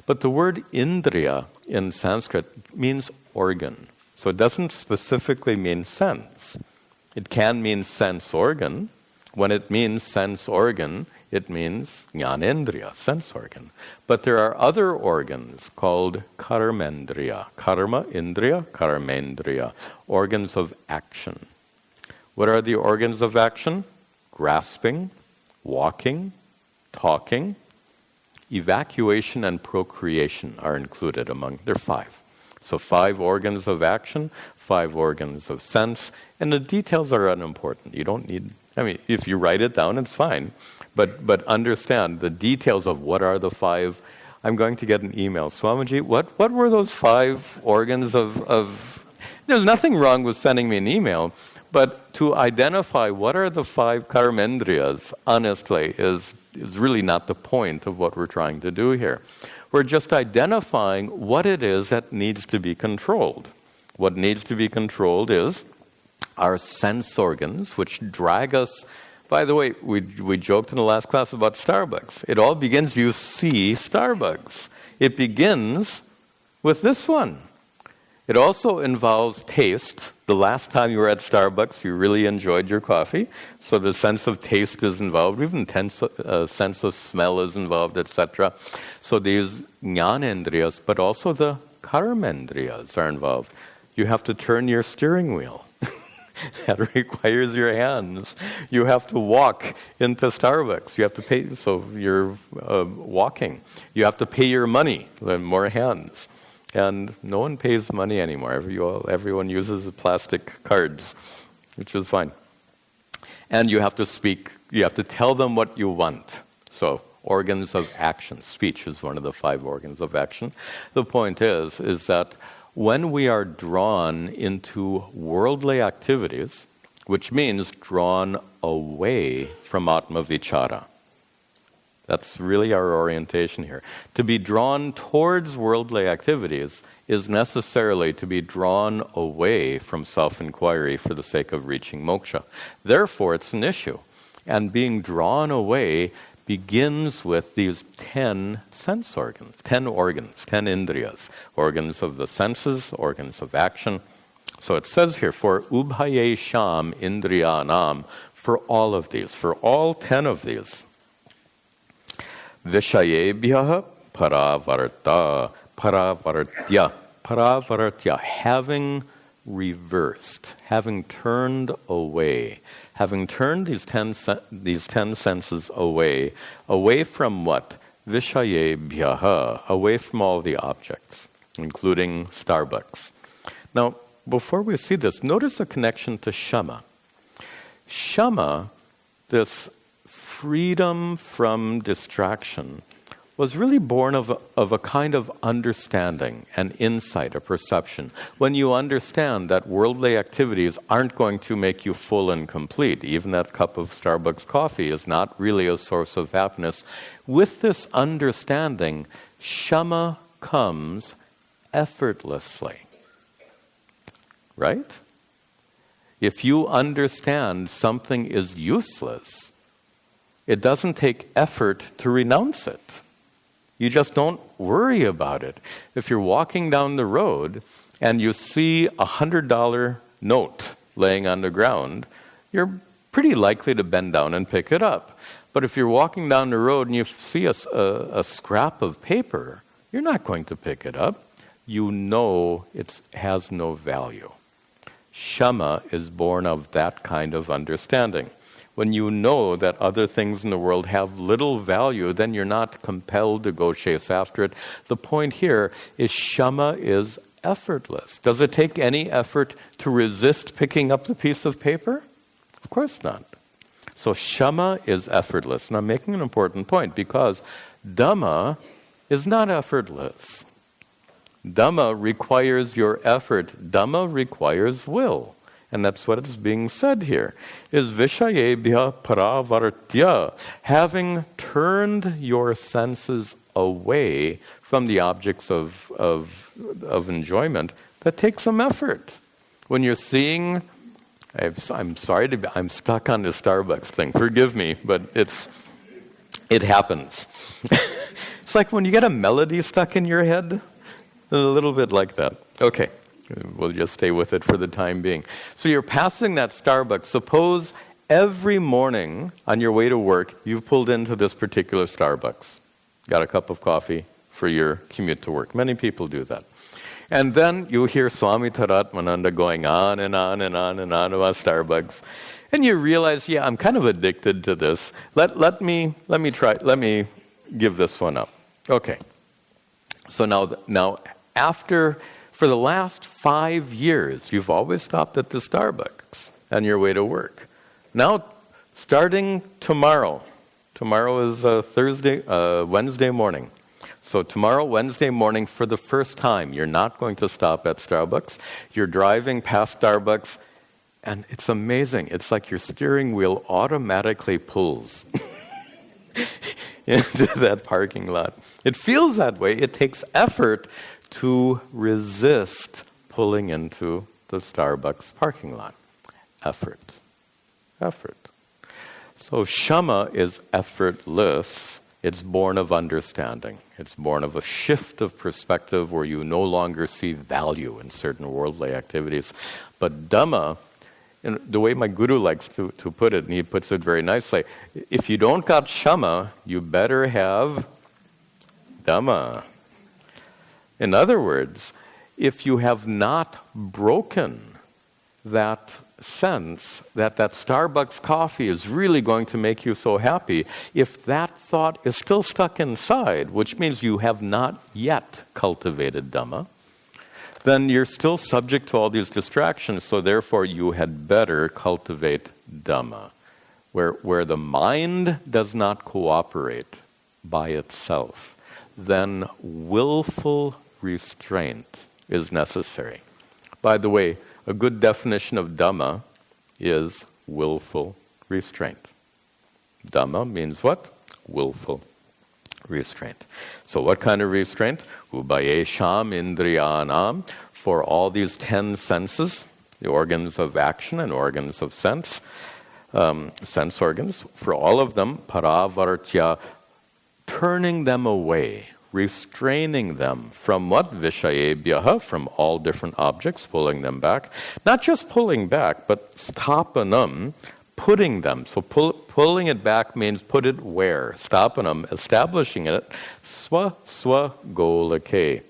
But the word indriya in Sanskrit means organ. So it doesn't specifically mean sense. It can mean sense organ. When it means sense organ, it means jnanendriya, sense organ. But there are other organs called karmendriya, karma indriya, karmendriya, organs of action. What are the organs of action? Grasping, walking, talking, evacuation, and procreation are included among, there are five. So 5 organs of action, 5 organs of sense, and the details are unimportant. You don't need, if you write it down, it's fine. But understand the details of what are the 5. I'm going to get an email. Swamiji, what were those 5 organs of... There's nothing wrong with sending me an email, but to identify what are the 5 karmendriyas, honestly, is really not the point of what we're trying to do here. We're just identifying what it is that needs to be controlled. What needs to be controlled is our sense organs, which drag us. By the way, we joked in the last class about Starbucks. It all begins, you see Starbucks. It begins with this one. It also involves taste. The last time you were at Starbucks, you really enjoyed your coffee. So the sense of taste is involved. Even sense of smell is involved, etc. So these jnanendriyas, but also the karmendriyas are involved. You have to turn your steering wheel. That requires your hands. You have to walk into Starbucks. You have to pay, so you're walking. You have to pay your money, then more hands. And no one pays money anymore. Everyone uses plastic cards, which is fine. And you have to tell them what you want. So, organs of action. Speech is one of the 5 organs of action. The point is that when we are drawn into worldly activities, which means drawn away from Atma Vichara. That's really our orientation here. To be drawn towards worldly activities is necessarily to be drawn away from self-inquiry for the sake of reaching moksha. Therefore, it's an issue. And being drawn away begins with these 10 sense organs, 10 indriyas, organs of the senses, organs of action. So it says here, for ubhaye sham indriyanam, for all of these, for all 10 of these. Vishayebhyaha paravartya, having reversed, having turned away, having turned these 10 senses away from what? Vishayebhyaha, away from all the objects, including Starbucks. Now, before we see this, notice a connection to shama. Shama, this freedom from distraction, was really born of a kind of understanding, an insight, a perception. When you understand that worldly activities aren't going to make you full and complete, even that cup of Starbucks coffee is not really a source of happiness. With this understanding, shama comes effortlessly. Right? If you understand something is useless, it doesn't take effort to renounce it. You just don't worry about it. If you're walking down the road and you see a $100 note laying on the ground, you're pretty likely to bend down and pick it up. But if you're walking down the road and you see a scrap of paper, you're not going to pick it up. You know it has no value. Shama is born of that kind of understanding. When you know that other things in the world have little value, then you're not compelled to go chase after it. The point here is shama is effortless. Does it take any effort to resist picking up the piece of paper? Of course not. So shama is effortless. And I'm making an important point because Dhamma is not effortless. Dhamma requires your effort. Dhamma requires will. And that's what is being said here, is vishayebhya paravartya, having turned your senses away from the objects of enjoyment. That takes some effort. When you're seeing, I'm stuck on the Starbucks thing. Forgive me, but it happens. It's like when you get a melody stuck in your head, a little bit like that. Okay. We'll just stay with it for the time being. So you're passing that Starbucks. Suppose every morning on your way to work, you've pulled into this particular Starbucks. Got a cup of coffee for your commute to work. Many people do that. And then you hear Swami Tadatmananda going on and on and on and on about Starbucks. And you realize, yeah, I'm kind of addicted to this. Let me give this one up. Okay. So now after... For the last 5 years, you've always stopped at the Starbucks on your way to work. Now, starting tomorrow is Wednesday morning. So tomorrow, Wednesday morning, for the first time, you're not going to stop at Starbucks. You're driving past Starbucks, and it's amazing. It's like your steering wheel automatically pulls into that parking lot. It feels that way. It takes effort to resist pulling into the Starbucks parking lot. Effort. So shama is effortless. It's born of understanding. It's born of a shift of perspective where you no longer see value in certain worldly activities. But Dhamma, and the way my guru likes to put it, and he puts it very nicely, if you don't got shama, you better have Dhamma. In other words, if you have not broken that sense that Starbucks coffee is really going to make you so happy, if that thought is still stuck inside, which means you have not yet cultivated Dhamma, then you're still subject to all these distractions, so therefore you had better cultivate Dhamma. where the mind does not cooperate by itself, then willful restraint is necessary. By the way, a good definition of Dhamma is willful restraint. Dhamma means what? Willful restraint. So what kind of restraint? Ubayesham indriyanam, for all these 10 senses, the organs of action and organs of sense, sense organs, for all of them, paravartya, turning them away, restraining them from what? Vishayebhyaha, from all different objects, pulling them back. Not just pulling back, but stapanam, putting them. So pulling it back means put it where? Stapanam, establishing it. Swa golake.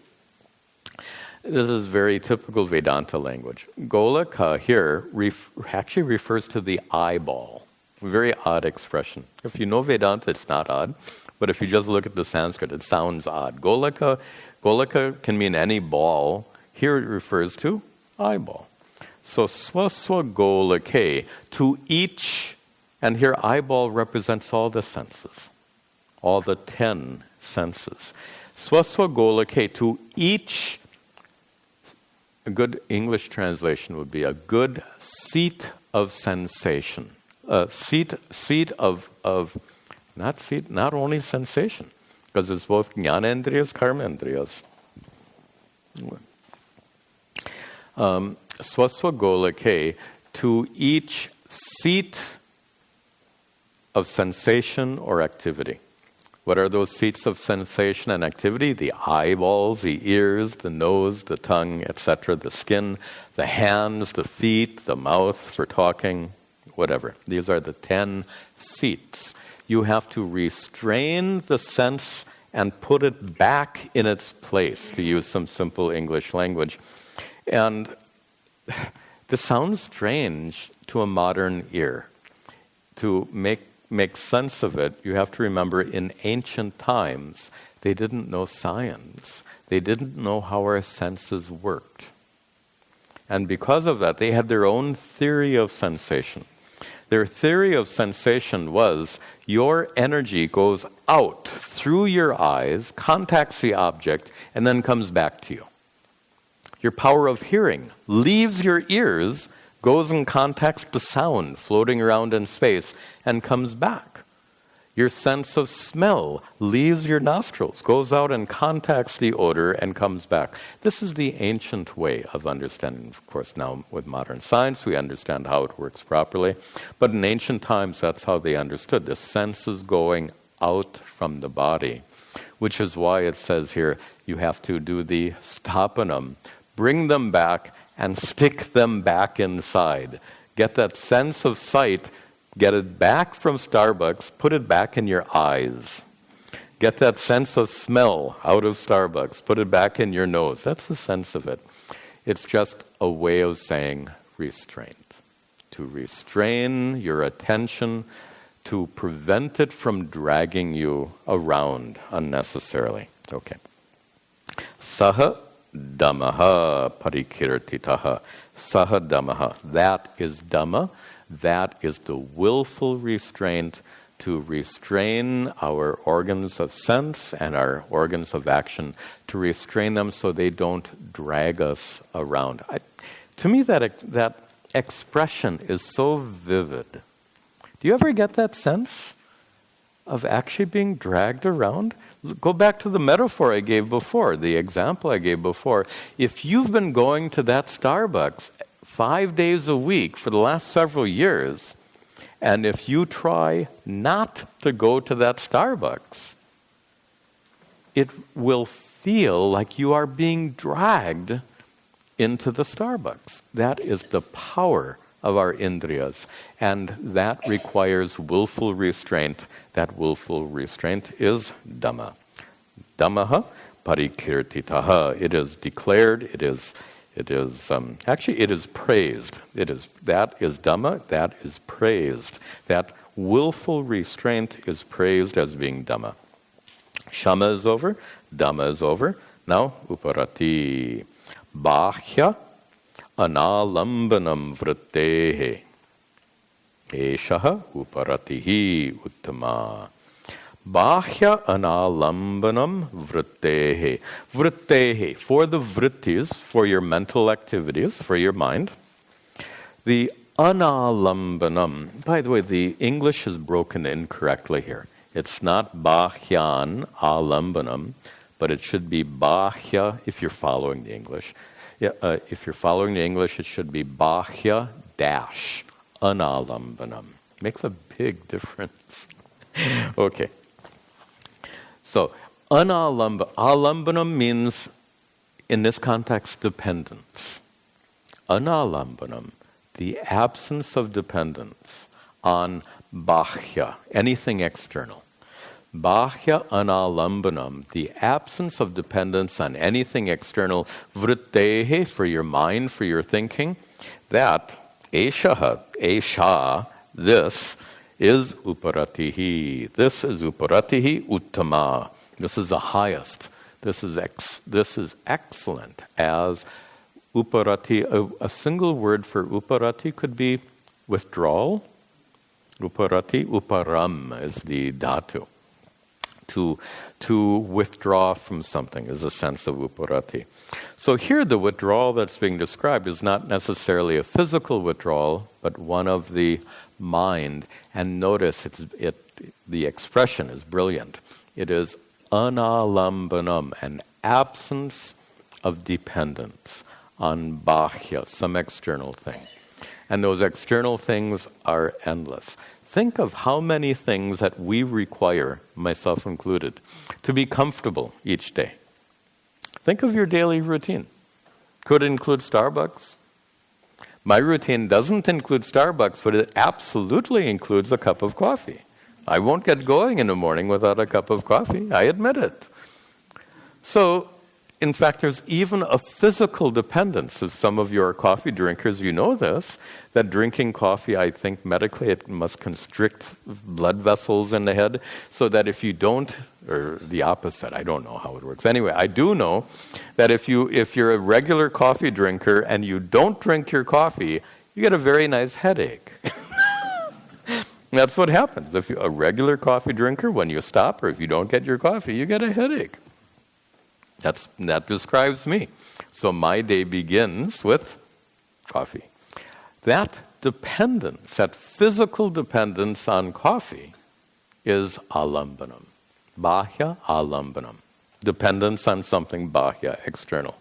This is very typical Vedanta language. Golaka here actually refers to the eyeball. A very odd expression. If you know Vedanta, it's not odd. But if you just look at the Sanskrit, it sounds odd. Golaka can mean any ball. Here it refers to eyeball. So swaswa golake, to each, and here eyeball represents all the senses, all the 10 senses. Swaswa golake, to each. A good English translation would be a good seat of sensation. Seat of not only sensation, because it's both jnanendriyas, karmendriyas. Swaswa golake, to each seat of sensation or activity. What are those seats of sensation and activity? The eyeballs, the ears, the nose, the tongue, etc., the skin, the hands, the feet, the mouth for talking, whatever. These are the 10 seats. You have to restrain the sense and put it back in its place, to use some simple English language. And this sounds strange to a modern ear. To make sense of it, you have to remember in ancient times, they didn't know science. They didn't know how our senses worked. And because of that, they had their own theory of sensation. Their theory of sensation was your energy goes out through your eyes, contacts the object, and then comes back to you. Your power of hearing leaves your ears, goes and contacts the sound floating around in space, and comes back. Your sense of smell leaves your nostrils, goes out and contacts the odor, and comes back. This is the ancient way of understanding. Of course, now with modern science, we understand how it works properly. But in ancient times, that's how they understood. The senses going out from the body, which is why it says here, you have to do the stapanam, bring them back, and stick them back inside. Get that sense of sight, get it back from Starbucks, put it back in your eyes. Get that sense of smell out of Starbucks, put it back in your nose. That's the sense of it. It's just a way of saying restraint. To restrain your attention, to prevent it from dragging you around unnecessarily. Okay. Saha Dhammaha parikirtitaha. Saha Dhammaha. That is Dhamma. That is the willful restraint to restrain our organs of sense and our organs of action, to restrain them so they don't drag us around. To me, that expression is so vivid. Do you ever get that sense of actually being dragged around? Go back to the metaphor I gave before, the example I gave before. If you've been going to that Starbucks 5 days a week for the last several years, and if you try not to go to that Starbucks, it will feel like you are being dragged into the Starbucks. That is the power of our indriyas, and that requires willful restraint. That willful restraint is Dhamma. Dhammaha parikirtitaha. It is declared, it is praised. That is Dhamma, that is praised. That willful restraint is praised as being Dhamma. Shama is over, Dhamma is over. Now, uparati. Bahya analambanam vrittehe. Eshaha uparatihi uttama. Bahya analambanam vrittehe. Vrittehe, for the vrittis, for your mental activities, for your mind. The analambanam, by the way, the English is broken incorrectly here. It's not bahyan alambanam, but it should be bahya if you're following the English. If you're following the English, it should be bahya dash analambanam. Makes a big difference. Okay. So, alambanam means, in this context, dependence. Analambanam, the absence of dependence on bahya, anything external. Bahya analambanam, the absence of dependence on anything external. Vrittehe, for your mind, for your thinking. That, esha, this, is uparatihi. This is uparatihi uttama. This is the highest. This is excellent. As uparati, a single word for uparati could be withdrawal. Uparati, uparam is the dhatu. To withdraw from something is a sense of uparati. So here the withdrawal that's being described is not necessarily a physical withdrawal, but one of the mind. And notice the expression is brilliant. It is analambanam, an absence of dependence on bahya, some external thing. And those external things are endless. Think of how many things that we require, myself included, to be comfortable each day. Think of your daily routine. Could it include Starbucks? My routine doesn't include Starbucks, but it absolutely includes a cup of coffee. I won't get going in the morning without a cup of coffee. I admit it. So, in fact, there's even a physical dependence. If some of you are coffee drinkers, you know this, that drinking coffee, I think medically, it must constrict blood vessels in the head, so that if you don't, or the opposite, I don't know how it works. Anyway, I do know that if you're a regular coffee drinker and you don't drink your coffee, you get a very nice headache. That's what happens. If you're a regular coffee drinker, when you stop or if you don't get your coffee, you get a headache. That describes me. So my day begins with coffee. That dependence, that physical dependence on coffee is alambanam. Bahya alambanam. Dependence on something bahya, external.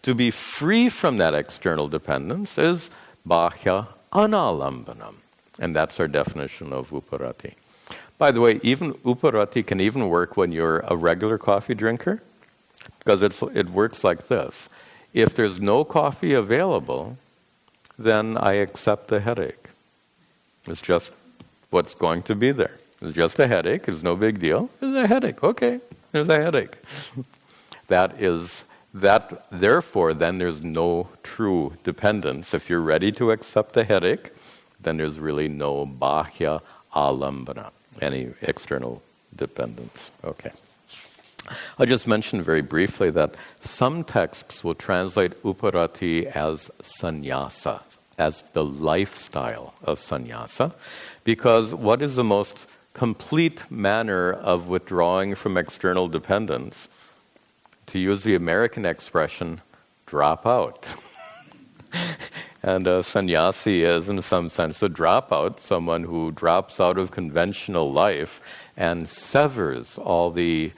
To be free from that external dependence is bahya analambanam. And that's our definition of uparati. By the way, even uparati can even work when you're a regular coffee drinker, because it works like this. If there's no coffee available, then I accept the headache. It's just what's going to be there. It's just a headache. It's no big deal. It's a headache. Okay, there's a headache. Therefore, then there's no true dependence. If you're ready to accept the headache, then there's really no bahya alambana, any external dependence. Okay. I just mentioned very briefly that some texts will translate uparati as sannyasa, as the lifestyle of sannyasa, because what is the most complete manner of withdrawing from external dependence? To use the American expression, drop out. And a sannyasi is, in some sense, a dropout, someone who drops out of conventional life and severs all the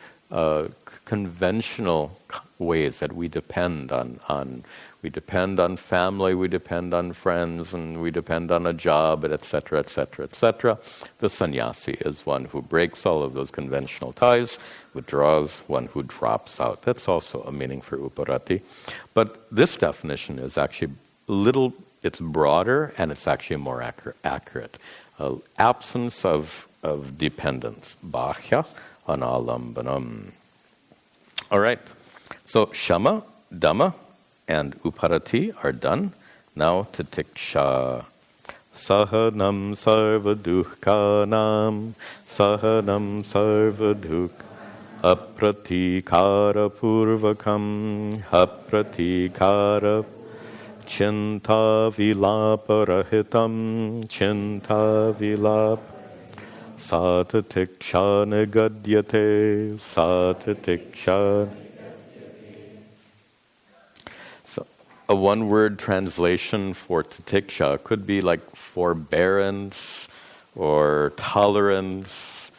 conventional ways that we depend on. We depend on family, we depend on friends, and we depend on a job, etc., etc., etc. The sannyasi is one who breaks all of those conventional ties, withdraws, one who drops out. That's also a meaning for uparati. But this definition is actually it's broader and it's actually more accurate. Absence of dependence. Bahya analambanam. All right. So shama, dhamma, and uparati are done. Now titiksha. Sahanam sarva dukkhanam. Sahanam sarva dukkha. Apratikara purvakam. Apratikara Chinta vilaparahitam, chinta vilap. Satatiksha nigadyate, satatiksha. So, a one-word translation for titiksha could be like forbearance or tolerance,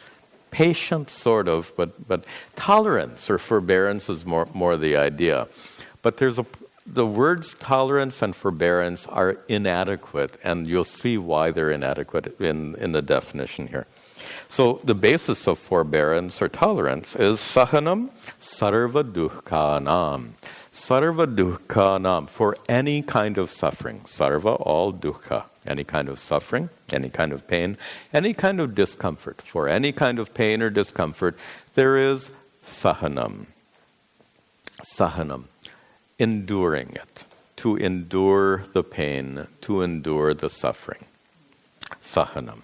patience, sort of, but tolerance or forbearance is more the idea. But the words tolerance and forbearance are inadequate, and you'll see why they're inadequate in the definition here. So the basis of forbearance or tolerance is sahanam sarva dukkhanam. Sarva dukkhanam, for any kind of suffering. Sarva, all, dukkha, any kind of suffering, any kind of pain, any kind of discomfort. For any kind of pain or discomfort, there is sahanam. Sahanam, enduring it. To endure the pain, to endure the suffering. Sahanam.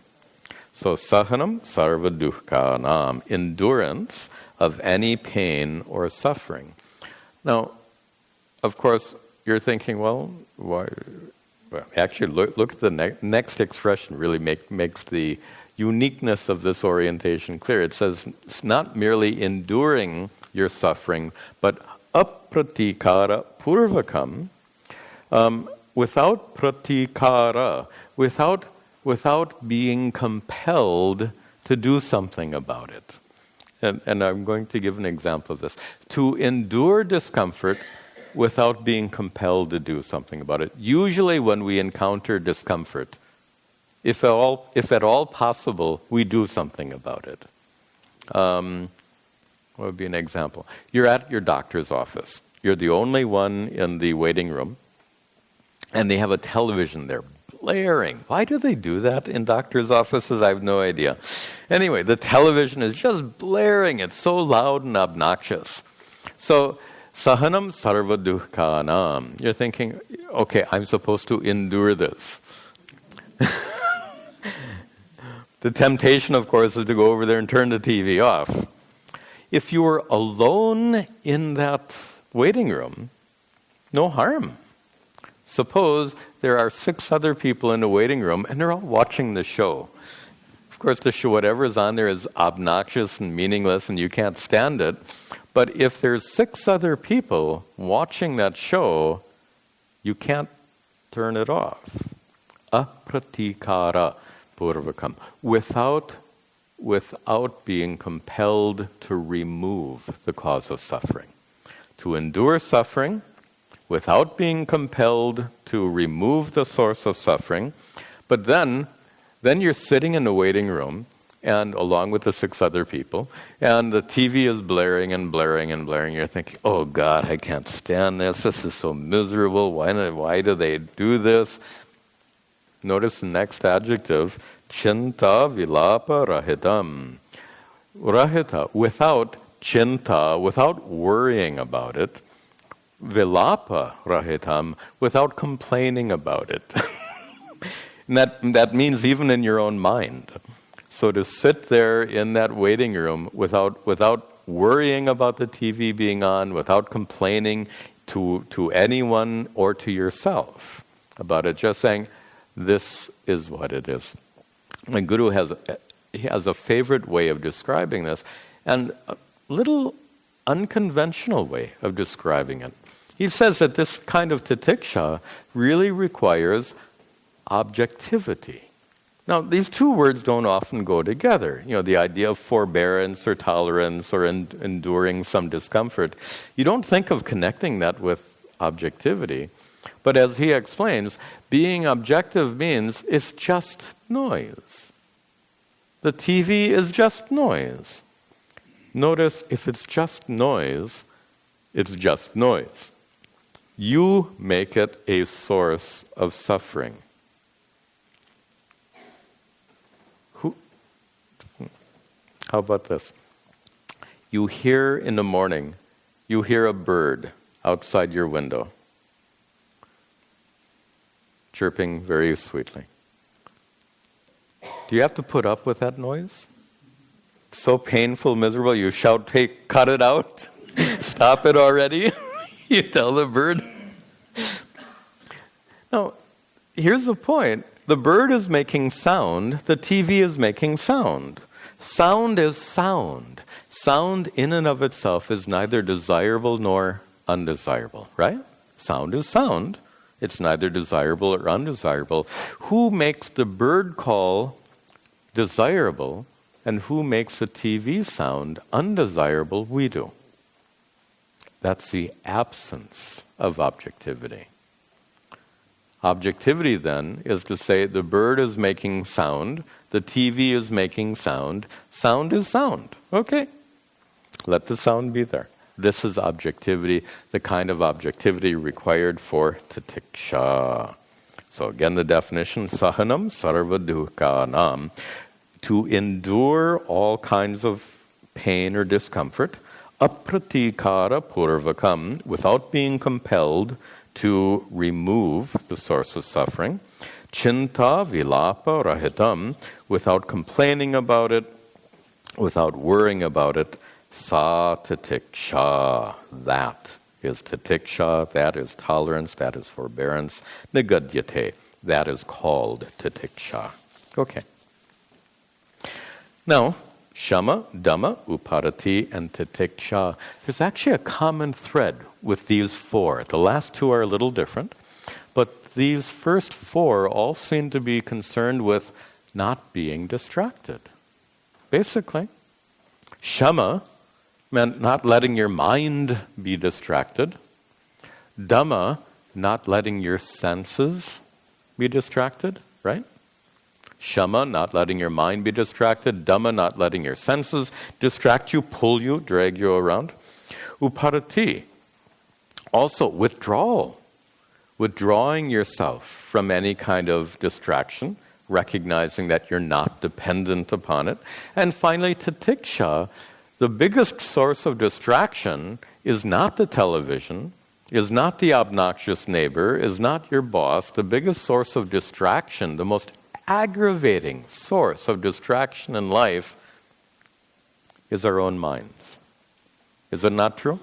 So sahanam sarva dukkhanam, endurance of any pain or suffering. Now, of course, you're thinking, well, why? Well, actually, look at the next expression. Really makes the uniqueness of this orientation clear. It says it's not merely enduring your suffering, but apratikara purvakam, without pratikara, without being compelled to do something about it. And I'm going to give an example of this. To endure discomfort without being compelled to do something about it. Usually when we encounter discomfort, if at all possible, we do something about it. What would be an example? You're at your doctor's office. You're the only one in the waiting room, and they have a television there blaring. Why do they do that in doctors' offices? I have no idea. Anyway, the television is just blaring. It's so loud and obnoxious. So, sahanam sarva dukkhanam. You're thinking, okay, I'm supposed to endure this. The temptation, of course, is to go over there and turn the TV off. If you were alone in that waiting room, no harm. Suppose there are 6 other people in the waiting room and they're all watching the show. Of course, the show, whatever is on there is obnoxious and meaningless and you can't stand it. But if there's 6 other people watching that show, you can't turn it off. Apratikara purvakam. Without being compelled to remove the cause of suffering. To endure suffering without being compelled to remove the source of suffering. But then you're sitting in the waiting room, and along with the 6 other people, and the TV is blaring and blaring and blaring. You're thinking, oh God, I can't stand this. This is so miserable. Why do they do this? Notice the next adjective, chinta vilapa rahitam. Rahita, without chinta, without worrying about it. Vilapa rahitam, without complaining about it. And that means even in your own mind. So to sit there in that waiting room without worrying about the TV being on, without complaining to anyone or to yourself about it, just saying, this is what it is. My Guru has a favorite way of describing this, and a little unconventional way of describing it. He says that this kind of titiksha really requires objectivity. Now, these 2 words don't often go together. You know, the idea of forbearance or tolerance or enduring some discomfort. You don't think of connecting that with objectivity. But as he explains, being objective means it's just noise. The TV is just noise. Notice, if it's just noise, it's just noise. You make it a source of suffering. How about this? You hear in the morning, you hear a bird outside your window, chirping very sweetly. Do you have to put up with that noise? It's so painful, miserable, you shout, hey, cut it out. Stop it already. You tell the bird. here's the point. The bird is making sound. The TV is making sound. Sound is sound. Sound in and of itself is neither desirable nor undesirable, right? Sound is sound. It's neither desirable or undesirable. Who makes the bird call desirable and who makes the TV sound undesirable? We do. That's the absence of objectivity. Objectivity, then, is to say the bird is making sound, the TV is making sound, sound is sound. Okay, let the sound be there. This is objectivity, the kind of objectivity required for titiksha. So again, the definition, sahanam sarva dukkhanam, to endure all kinds of pain or discomfort, apratikara purvakam, without being compelled to remove the source of suffering, chinta vilapa rahitam, without complaining about it, without worrying about it, sa titiksha, that is titiksha, that is tolerance, that is forbearance, nigadyate, that is called titiksha. Okay. Now, shama, dhamma, uparati, and titiksha. There's actually a common thread with these four. The last two are a little different, but these first four all seem to be concerned with not being distracted. Basically, shama meant not letting your mind be distracted. Dhamma, not letting your senses be distracted, right? Shama, not letting your mind be distracted. Dhamma, not letting your senses distract you, pull you, drag you around. Uparati, also withdrawal. Withdrawing yourself from any kind of distraction, recognizing that you're not dependent upon it. And finally, titiksha, the biggest source of distraction is not the television, is not the obnoxious neighbor, is not your boss. The biggest source of distraction, the most aggravating source of distraction in life is our own minds. Is it not true?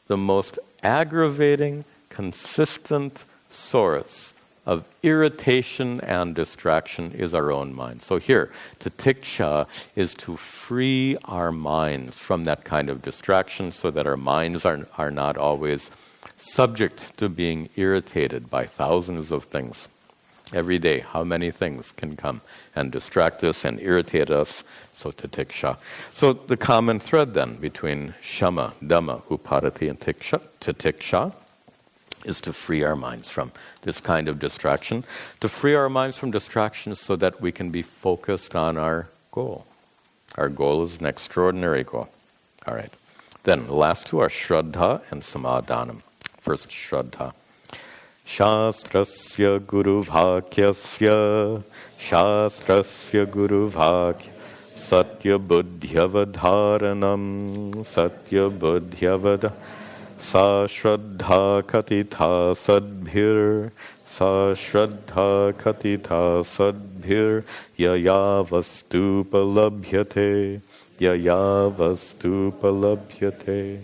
The most aggravating, consistent source of irritation and distraction is our own mind. So here, titiksha is to free our minds from that kind of distraction so that our minds are not always subject to being irritated by thousands of things. Every day, how many things can come and distract us and irritate us? So titiksha. So the common thread then between shama, dhamma, uparati, and titiksha is to free our minds from this kind of distraction, to free our minds from distractions so that we can be focused on our goal. Our goal is an extraordinary goal. All right. Then the last two are shraddha and samadhanam. First, shraddha. Shastrasya guru bhakyasya, shastrasya guru bhakya, satya buddhyavadharanam, satya buddhyavadharanam. Sa shraddha katitha sadbhir, sa shraddha katitha sadbhir, yaya vastupalabhyate, yaya vastupalabhyate.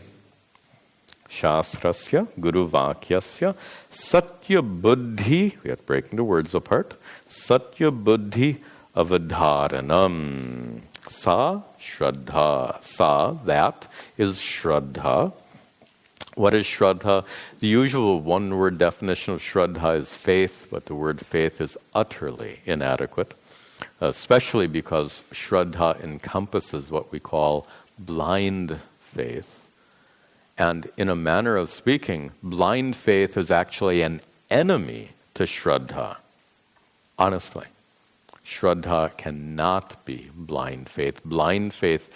Shastrasya guru vakyasya satya buddhi, we are breaking the words apart, satya buddhi avadharanam. Sa shraddha, sa, that is shraddha. What is shraddha? The usual one-word definition of shraddha is faith, but the word faith is utterly inadequate, especially because shraddha encompasses what we call blind faith. And in a manner of speaking, blind faith is actually an enemy to shraddha. Honestly, shraddha cannot be blind faith. Blind faith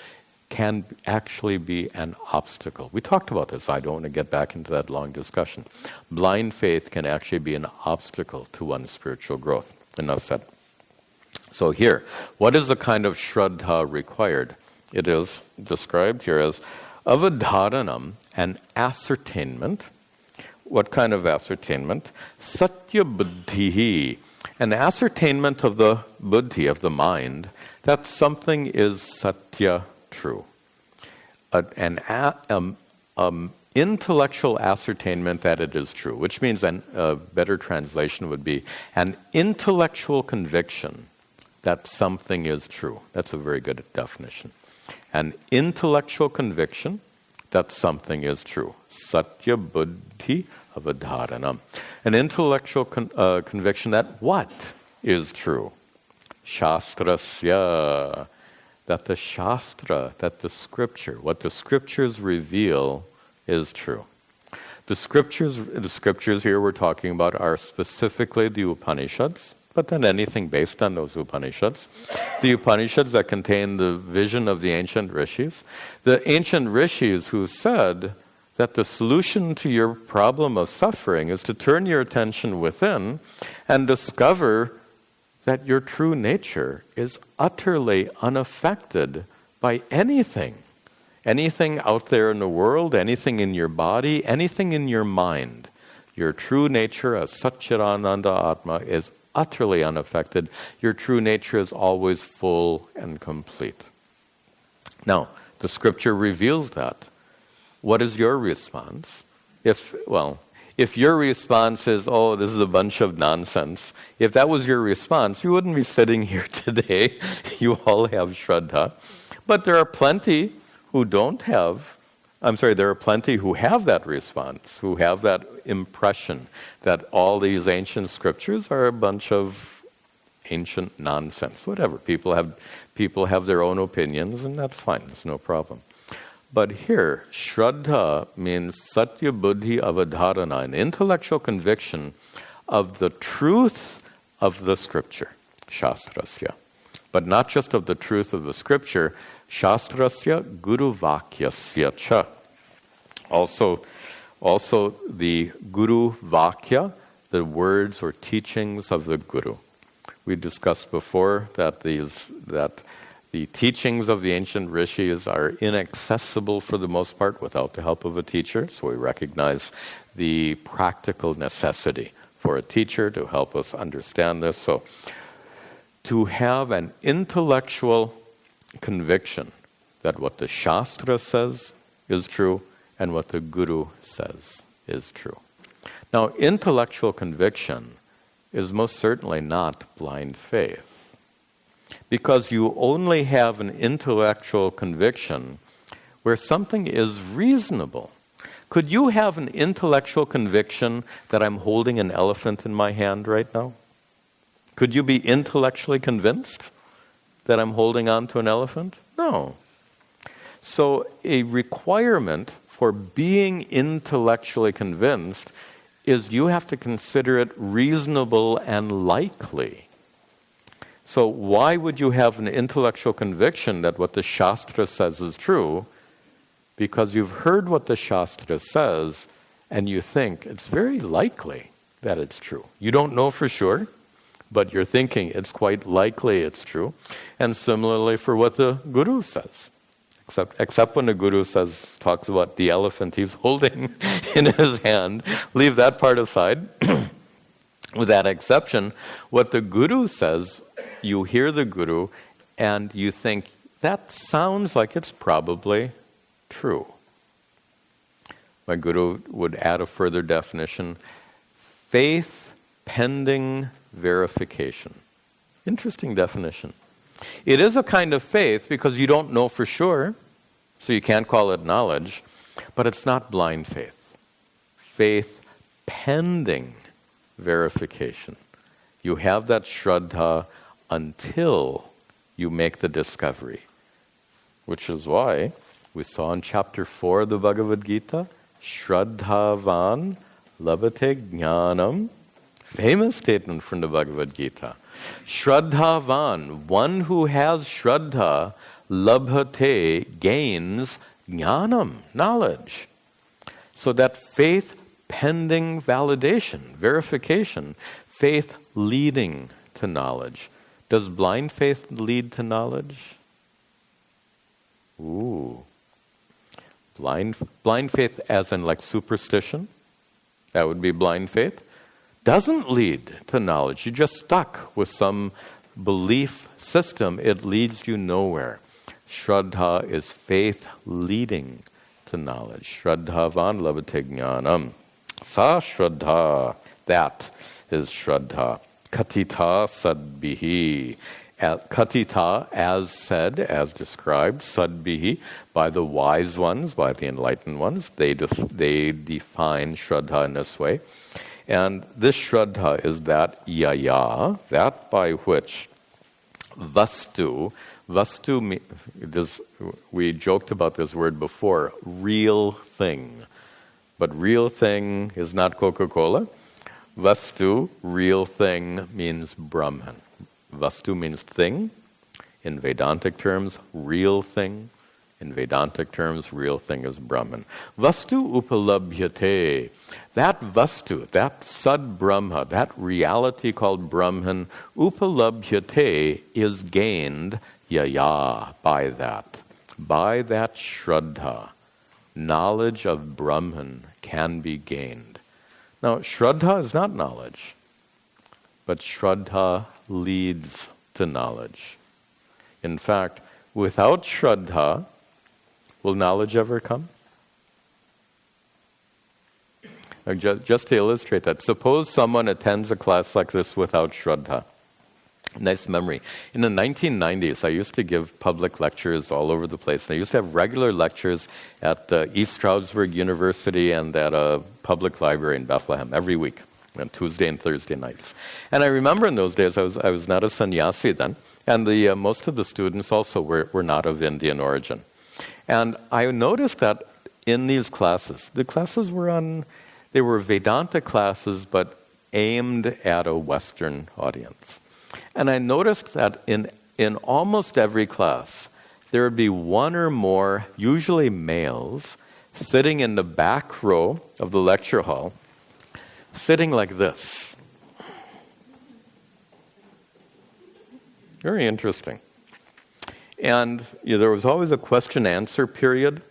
can actually be an obstacle. We talked about this. I don't want to get back into that long discussion. Blind faith can actually be an obstacle to one's spiritual growth. Enough said. So here, what is the kind of shraddha required? It is described here as avadharanam, an ascertainment. What kind of ascertainment? Satya buddhi, an ascertainment of the buddhi, of the mind, that something is satya, true. An intellectual ascertainment that it is true, which means a better translation would be an intellectual conviction that something is true. That's a very good definition. An intellectual conviction that something is true. Satya buddhi avadharanam. An intellectual conviction that what is true? Shastrasya. That the Shastra, that the Scripture, what the Scriptures reveal is true. The scriptures here we're talking about are specifically the Upanishads, but then anything based on those Upanishads. The Upanishads that contain the vision of the ancient rishis. The ancient rishis who said that the solution to your problem of suffering is to turn your attention within and discover that your true nature is utterly unaffected by anything. Anything out there in the world, anything in your body, anything in your mind. Your true nature as Satchidananda Atma is utterly unaffected. Your true nature is always full and complete. Now, the Scripture reveals that. What is your response? If your response is, oh, this is a bunch of nonsense, if that was your response, you wouldn't be sitting here today. You all have Shraddha. But there are plenty who there are plenty who have that response, who have that impression that all these ancient scriptures are a bunch of ancient nonsense. Whatever. People have their own opinions, and that's fine. There's no problem. But here, Shraddha means Satya Buddhi Avadharana, an intellectual conviction of the truth of the Scripture, Shastrasya. But not just of the truth of the Scripture, Shastrasya Guru Vakyasya cha. Also the Guru Vakya, the words or teachings of the Guru. We discussed before that the teachings of the ancient rishis are inaccessible for the most part without the help of a teacher, so we recognize the practical necessity for a teacher to help us understand this. So, to have an intellectual conviction that what the Shastra says is true and what the Guru says is true. Now, intellectual conviction is most certainly not blind faith, because you only have an intellectual conviction where something is reasonable. Could you have an intellectual conviction that I'm holding an elephant in my hand right now? Could you be intellectually convinced that I'm holding on to an elephant? No. So a requirement for being intellectually convinced is you have to consider it reasonable and likely. So why would you have an intellectual conviction that what the Shastra says is true? Because you've heard what the Shastra says and you think it's very likely that it's true. You don't know for sure, but you're thinking it's quite likely it's true. And similarly for what the Guru says. Except when the Guru talks about the elephant he's holding in his hand. Leave that part aside. With that exception, what the Guru says, you hear the Guru and you think, that sounds like it's probably true. My Guru would add a further definition, faith pending verification. Interesting definition. It is a kind of faith because you don't know for sure, so you can't call it knowledge, but it's not blind faith. Faith pending verification. You have that Shraddha until you make the discovery, which is why we saw in chapter 4 of the Bhagavad Gita, Shraddhavan labhate jnanam. Famous statement from the Bhagavad Gita. Shraddhavan, one who has Shraddha, labhate, gains jnanam, knowledge. So that faith pending validation, verification, faith leading to knowledge. Does blind faith lead to knowledge? Ooh. Blind faith as in like superstition? That would be blind faith. Doesn't lead to knowledge. You're just stuck with some belief system. It leads you nowhere. Shraddha is faith leading to knowledge. Shraddhavan labhate jnanam. Sa shraddha, that is shraddha. Katita sadbihi. Katita, as said, as described, sadbihi, by the wise ones, by the enlightened ones. They define shraddha in this way. And this shraddha is that yaya, that by which vastu, we joked about this word before, real thing. But real thing is not Coca-Cola. Vastu, real thing, means Brahman. Vastu means thing. In Vedantic terms, real thing. In Vedantic terms, real thing is Brahman. Vastu upalabhyate. That vastu, that sad Brahma, that reality called Brahman, upalabhyate, is gained yaya, by that. By that shraddha, knowledge of Brahman can be gained. Now, shraddha is not knowledge, but shraddha leads to knowledge. In fact, without shraddha, will knowledge ever come? Just to illustrate that, suppose someone attends a class like this without shraddha. Nice memory. In the 1990s, I used to give public lectures all over the place. I used to have regular lectures at East Stroudsburg University and at a public library in Bethlehem every week, on Tuesday and Thursday nights. And I remember in those days, I was not a sannyasi then, and most of the students also were not of Indian origin. And I noticed that in these classes, the classes they were Vedanta classes, but aimed at a Western audience. And I noticed that in almost every class, there would be one or more, usually males, sitting in the back row of the lecture hall, sitting like this. Very interesting. And there was always a question-answer period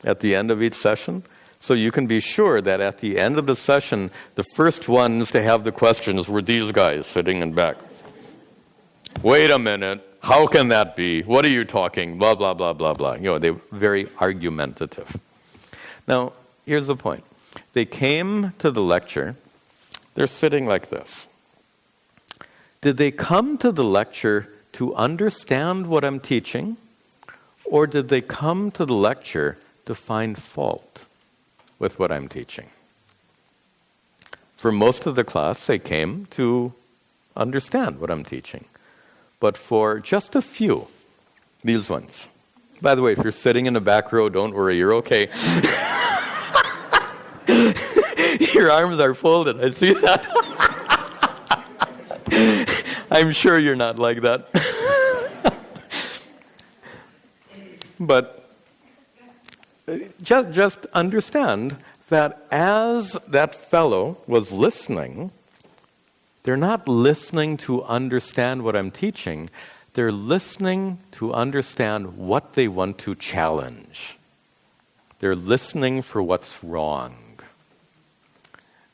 at the end of each session. So you can be sure that at the end of the session, the first ones to have the questions were these guys sitting in back. Wait a minute, how can that be? What are you talking? Blah, blah, blah, blah, blah. They were very argumentative. Now, here's the point. They came to the lecture, they're sitting like this. Did they come to the lecture to understand what I'm teaching, or did they come to the lecture to find fault with what I'm teaching? For most of the class, they came to understand what I'm teaching. But for just a few, these ones. By the way, if you're sitting in the back row, don't worry, you're okay. Your arms are folded, I see that. I'm sure you're not like that. But just understand that as that fellow was listening, they're not listening to understand what I'm teaching. They're listening to understand what they want to challenge. They're listening for what's wrong.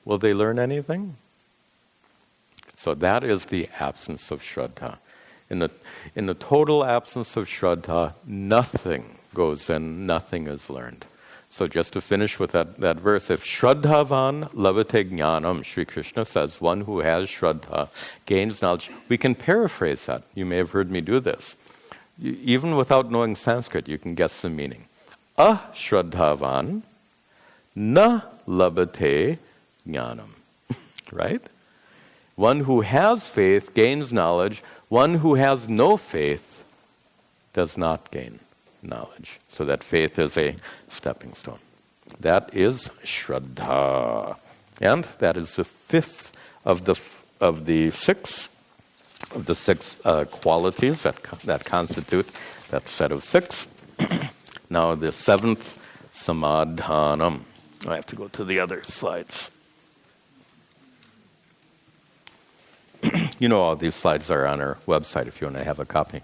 Will they learn anything? So that is the absence of Shraddha. In the total absence of Shraddha, nothing goes in, nothing is learned. So just to finish with that verse, if Shraddhavan labhate jnanam, Sri Krishna says, one who has Shraddha gains knowledge. We can paraphrase that. You may have heard me do this. Even without knowing Sanskrit, you can guess the meaning. Ashraddhavan na labhate jnanam. Right? One who has faith gains knowledge. One who has no faith does not gain knowledge. So that faith is a stepping stone. That is Shraddha. And that is the fifth of the six qualities that constitute that set of six. Now the seventh, Samadhanam. I have to go to the other slides. All these slides are on our website if you want to have a copy.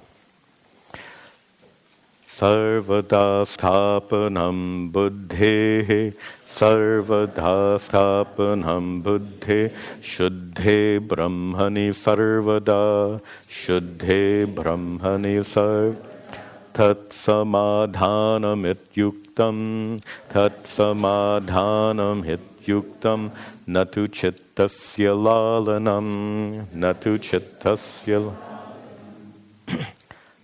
Sarvada sthapanam buddhe, sarvada sthapanam buddhe, shuddhe brahmani sarvada, shuddhe brahmani tat samadhanam ityuktam, tat samadhanam ityuktam, natu chittasya lalanam, natu chittasya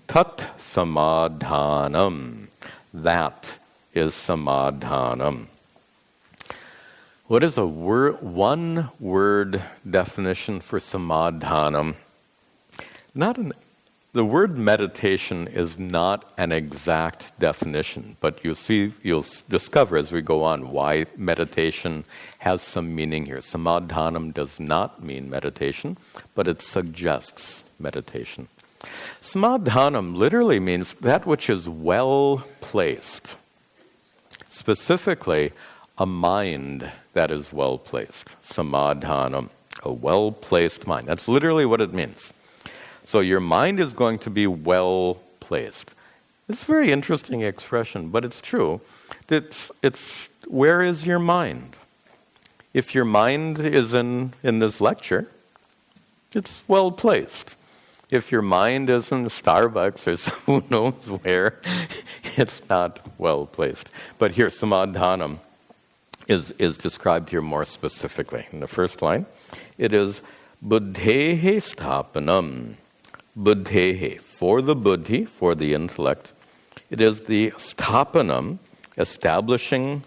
tat samadhanam. That is samadhanam. What is a one-word definition for samadhanam? The word meditation is not an exact definition, but you'll discover as we go on why meditation has some meaning here. Samadhanam does not mean meditation, but it suggests meditation. Samadhanam literally means that which is well placed. Specifically, a mind that is well placed. Samadhanam, a well placed mind. That's literally what it means. So your mind is going to be well placed. It's a very interesting expression, but it's true. It's where is your mind? If your mind is in this lecture, it's well placed. If your mind is in Starbucks or who knows where, it's not well placed. But here, samadhanam is described here more specifically. In the first line, it is buddhehe sthapanam. Buddhehe, for the buddhi, for the intellect. It is the sthapanam, establishing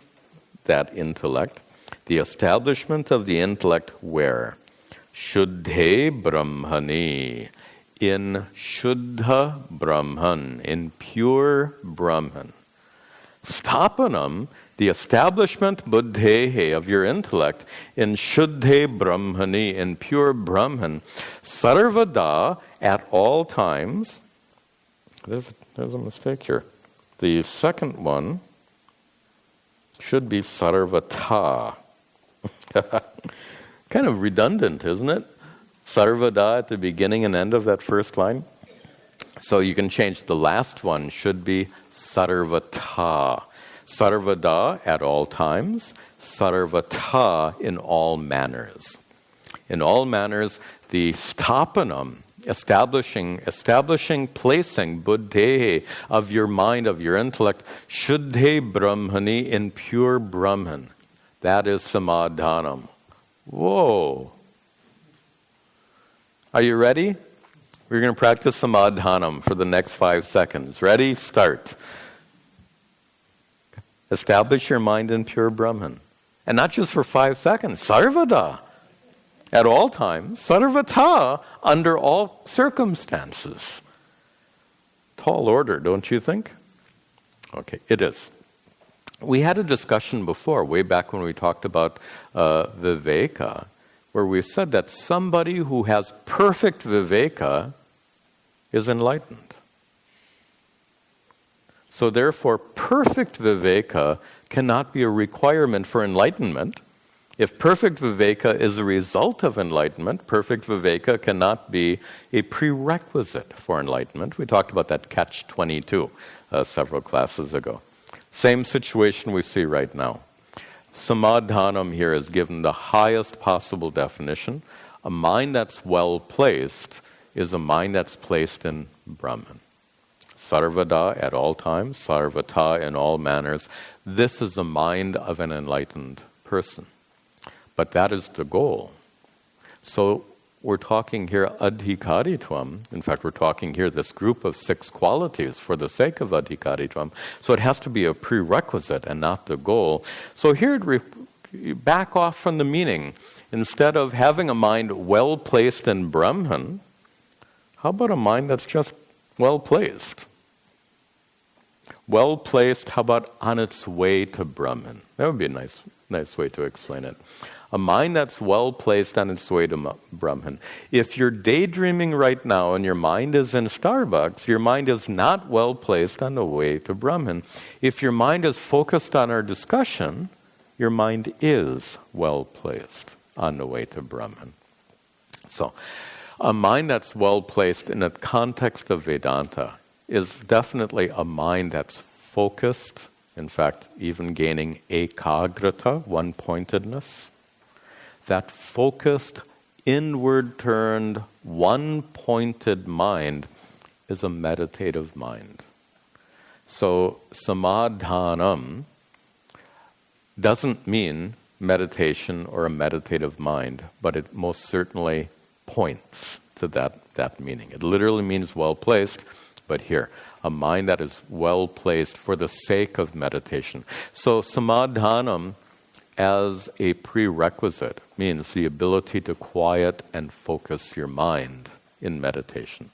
that intellect. The establishment of the intellect where? Shuddhe brahmani. In Shuddha Brahman, in pure Brahman. Sthapanam, the establishment buddhehe of your intellect, in Shuddhe Brahmani, in pure Brahman. Sarvada, at all times. There's a mistake here. The second one should be sarvata. Kind of redundant, isn't it? Sarvada at the beginning and end of that first line. So you can change the last one, should be sarvata. Sarvada at all times, sarvata in all manners. In all manners, the sthapanam, establishing, placing, buddhehe, of your mind, of your intellect, shuddhe brahmani, in pure Brahman. That is samadhanam. Whoa! Are you ready? We're going to practice samadhanam for the next 5 seconds. Ready? Start. Establish your mind in pure Brahman. And not just for 5 seconds. Sarvada. At all times. Sarvata. Under all circumstances. Tall order, don't you think? Okay, it is. We had a discussion before, way back when we talked about viveka, where we said that somebody who has perfect viveka is enlightened. So therefore, perfect viveka cannot be a requirement for enlightenment. If perfect viveka is a result of enlightenment, perfect viveka cannot be a prerequisite for enlightenment. We talked about that catch-22 several classes ago. Same situation we see right now. Samadhanam here is given the highest possible definition. A mind that's well placed is a mind that's placed in Brahman. Sarvada at all times, sarvata in all manners. This is the mind of an enlightened person. But that is the goal. So we're talking here adhikaritvam. In fact, we're talking here this group of 6 qualities for the sake of adhikaritvam. So it has to be a prerequisite and not the goal. So here, back off from the meaning. Instead of having a mind well placed in Brahman, how about a mind that's just well placed? Well placed, how about on its way to Brahman? That would be a nice way to explain it. A mind that's well placed on its way to Brahman. If you're daydreaming right now and your mind is in Starbucks, your mind is not well placed on the way to Brahman. If your mind is focused on our discussion, your mind is well placed on the way to Brahman. So, a mind that's well placed in the context of Vedanta is definitely a mind that's focused, in fact, even gaining ekagrata, one-pointedness. That focused, inward-turned, one-pointed mind is a meditative mind. So samadhanam doesn't mean meditation or a meditative mind, but it most certainly points to that meaning. It literally means well placed, but here, a mind that is well placed for the sake of meditation. So samadhanam as a prerequisite means the ability to quiet and focus your mind in meditation.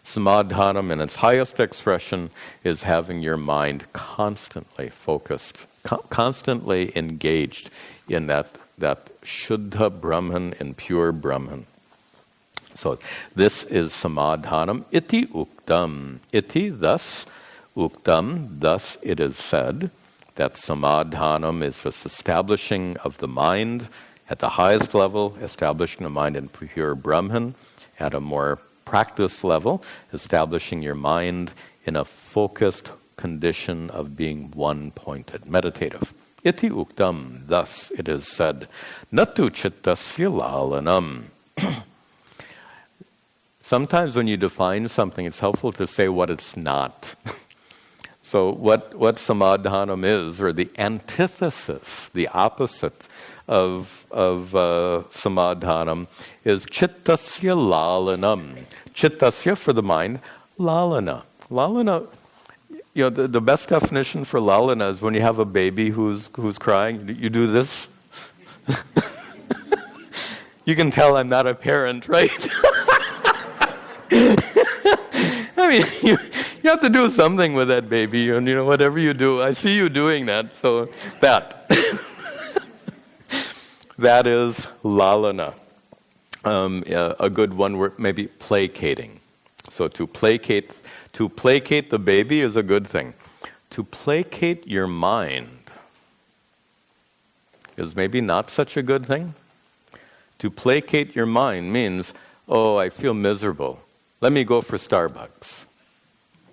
Samadhanam in its highest expression is having your mind constantly focused, constantly engaged in that Shuddha Brahman and pure Brahman. So this is samadhanam. Iti uktam. Iti, thus, uktam, thus it is said that samadhanam is this establishing of the mind at the highest level, establishing the mind in pure Brahman, at a more practice level, establishing your mind in a focused condition of being one-pointed, meditative. Iti uktam, thus it is said, natu chittasya lalanam. Sometimes when you define something, it's helpful to say what it's not. So what samadhanam is, or the antithesis, the opposite of samadhanam, is chittasya lalanam. Chittasya for the mind, lalana. Lalana, the best definition for lalana is when you have a baby who's crying, you do this. You can tell I'm not a parent, right? I mean, you have to do something with that baby, and whatever you do, I see you doing that. So that that is lalana. A good one word, maybe placating. So to placate the baby is a good thing. To placate your mind is maybe not such a good thing. To placate your mind means, oh, I feel miserable. Let me go for Starbucks.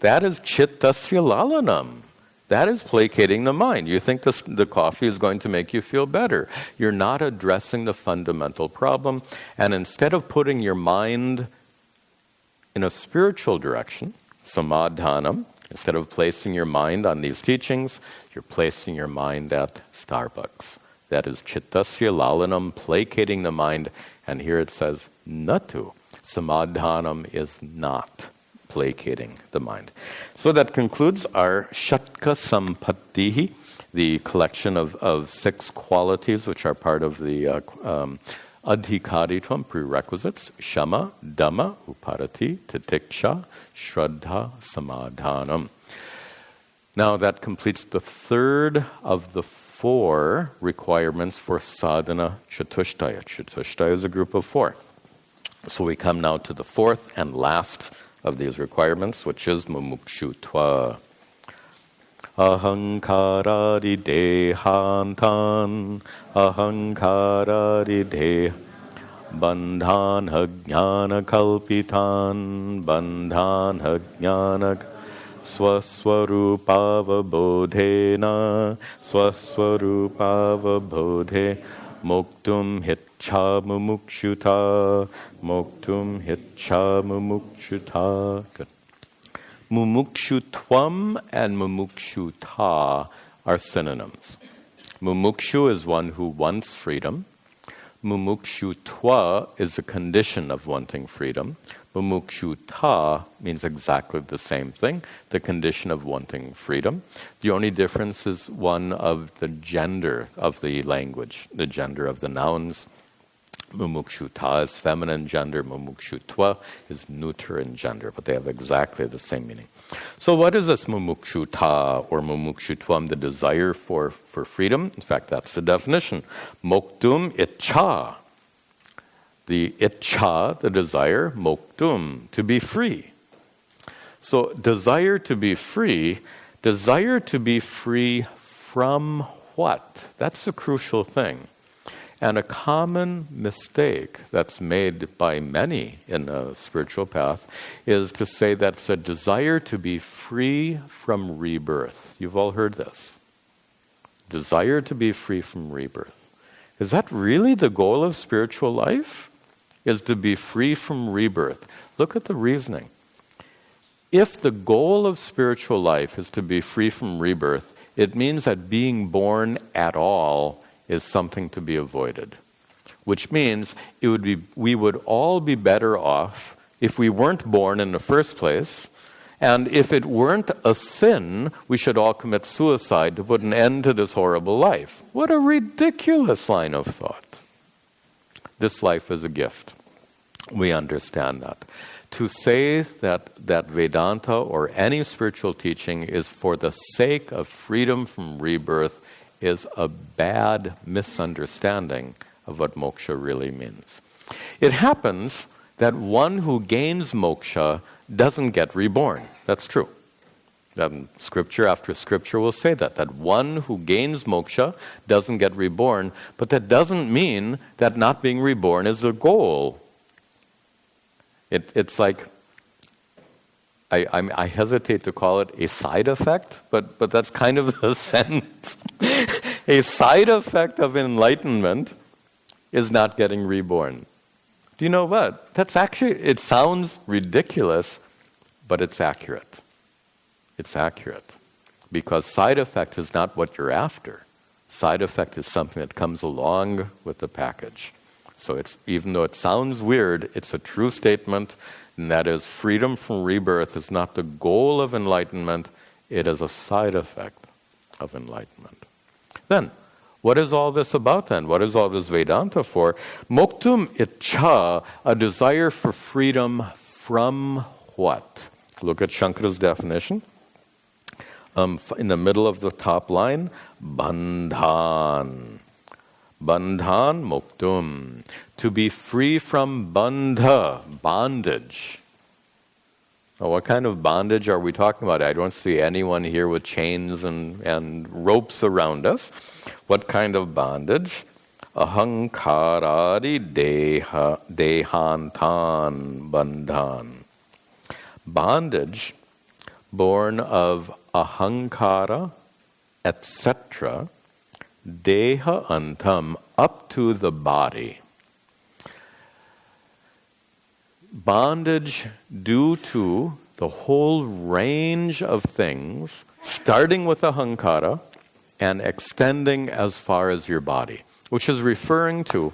That is chittasya lalanam. That is placating the mind. You think the coffee is going to make you feel better. You're not addressing the fundamental problem. And instead of putting your mind in a spiritual direction, samadhanam, instead of placing your mind on these teachings, you're placing your mind at Starbucks. That is chittasya lalanam, placating the mind. And here it says, natu. Samadhanam is not placating the mind. So that concludes our Shatka Sampattihi, the collection of 6 qualities which are part of the Adhikaritvam prerequisites: Shama, Dhamma, Uparati, Titiksha, Shraddha, Samadhanam. Now that completes the 3rd of the 4 requirements for Sadhana Chatushtaya. Chatushtaya is a group of 4. So we come now to the 4th and last of these requirements, which is mumukshutva. Ahankarari dehantan, ahankarari deh, bandhana jnana kalpitan, bandhana jnana swaswarupavabodhena, swaswarupavabodhe, moktum hitcha mumukshuta, moktum hitcha mumukshuta. Good. Mumukshutvam and mumukshuta are synonyms. Mumukshu is one who wants freedom. Mumukshutva is a condition of wanting freedom. Mumukshuta means exactly the same thing, the condition of wanting freedom. The only difference is one of the gender of the language, the gender of the nouns. Mumukshuta is feminine gender, mumukshutva is neuter in gender, but they have exactly the same meaning. So what is this mumukshuta or mumukshutvam, the desire for freedom? In fact, that's the definition. Moktum itcha. The itcha, the desire, moktum, to be free. So desire to be free from what? That's the crucial thing. And a common mistake that's made by many in the spiritual path is to say that it's a desire to be free from rebirth. You've all heard this. Desire to be free from rebirth. Is that really the goal of spiritual life? Is to be free from rebirth? Look at the reasoning. If the goal of spiritual life is to be free from rebirth, it means that being born at all is something to be avoided. Which means we would all be better off if we weren't born in the first place, and if it weren't a sin, we should all commit suicide to put an end to this horrible life. What a ridiculous line of thought. This life is a gift. We understand that. To say that Vedanta or any spiritual teaching is for the sake of freedom from rebirth is a bad misunderstanding of what moksha really means. It happens that one who gains moksha doesn't get reborn. That's true. Scripture after scripture will say that one who gains moksha doesn't get reborn, but that doesn't mean that not being reborn is the goal. It's like, I hesitate to call it a side effect, but that's kind of the sense. A side effect of enlightenment is not getting reborn. Do you know what? That's actually, it sounds ridiculous, but it's accurate. It's accurate. Because side effect is not what you're after. Side effect is something that comes along with the package. So it's, even though it sounds weird, it's a true statement, and that is freedom from rebirth is not the goal of enlightenment, it is a side effect of enlightenment. Then, what is all this about then? What is all this Vedanta for? Moktum ichha, a desire for freedom from what? Look at Shankara's definition. In the middle of the top line, bandhan. Bandhan moktum. To be free from bandha, bondage. Now, what kind of bondage are we talking about? I don't see anyone here with chains and ropes around us. What kind of bondage? Ahankaradi dehantan bandhan. Bondage born of ahankara, etc., deha antam, up to the body. Bondage due to the whole range of things, starting with ahankara and extending as far as your body, which is referring to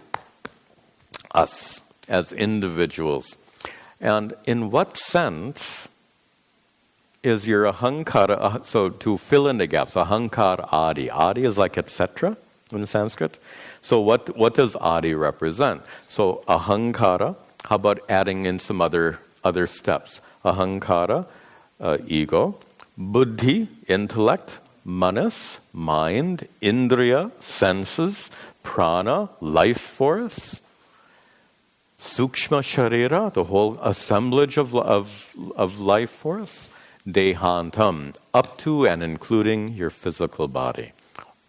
us as individuals. And in what sense is your ahankara, so to fill in the gaps, ahankara adi. Adi is like etc. in Sanskrit. So what does adi represent? So ahankara, how about adding in some other steps? Ahankara, ego, buddhi, intellect, manas, mind, indriya, senses, prana, life force, sukshma sharira, the whole assemblage of life force, dehantam, up to and including your physical body.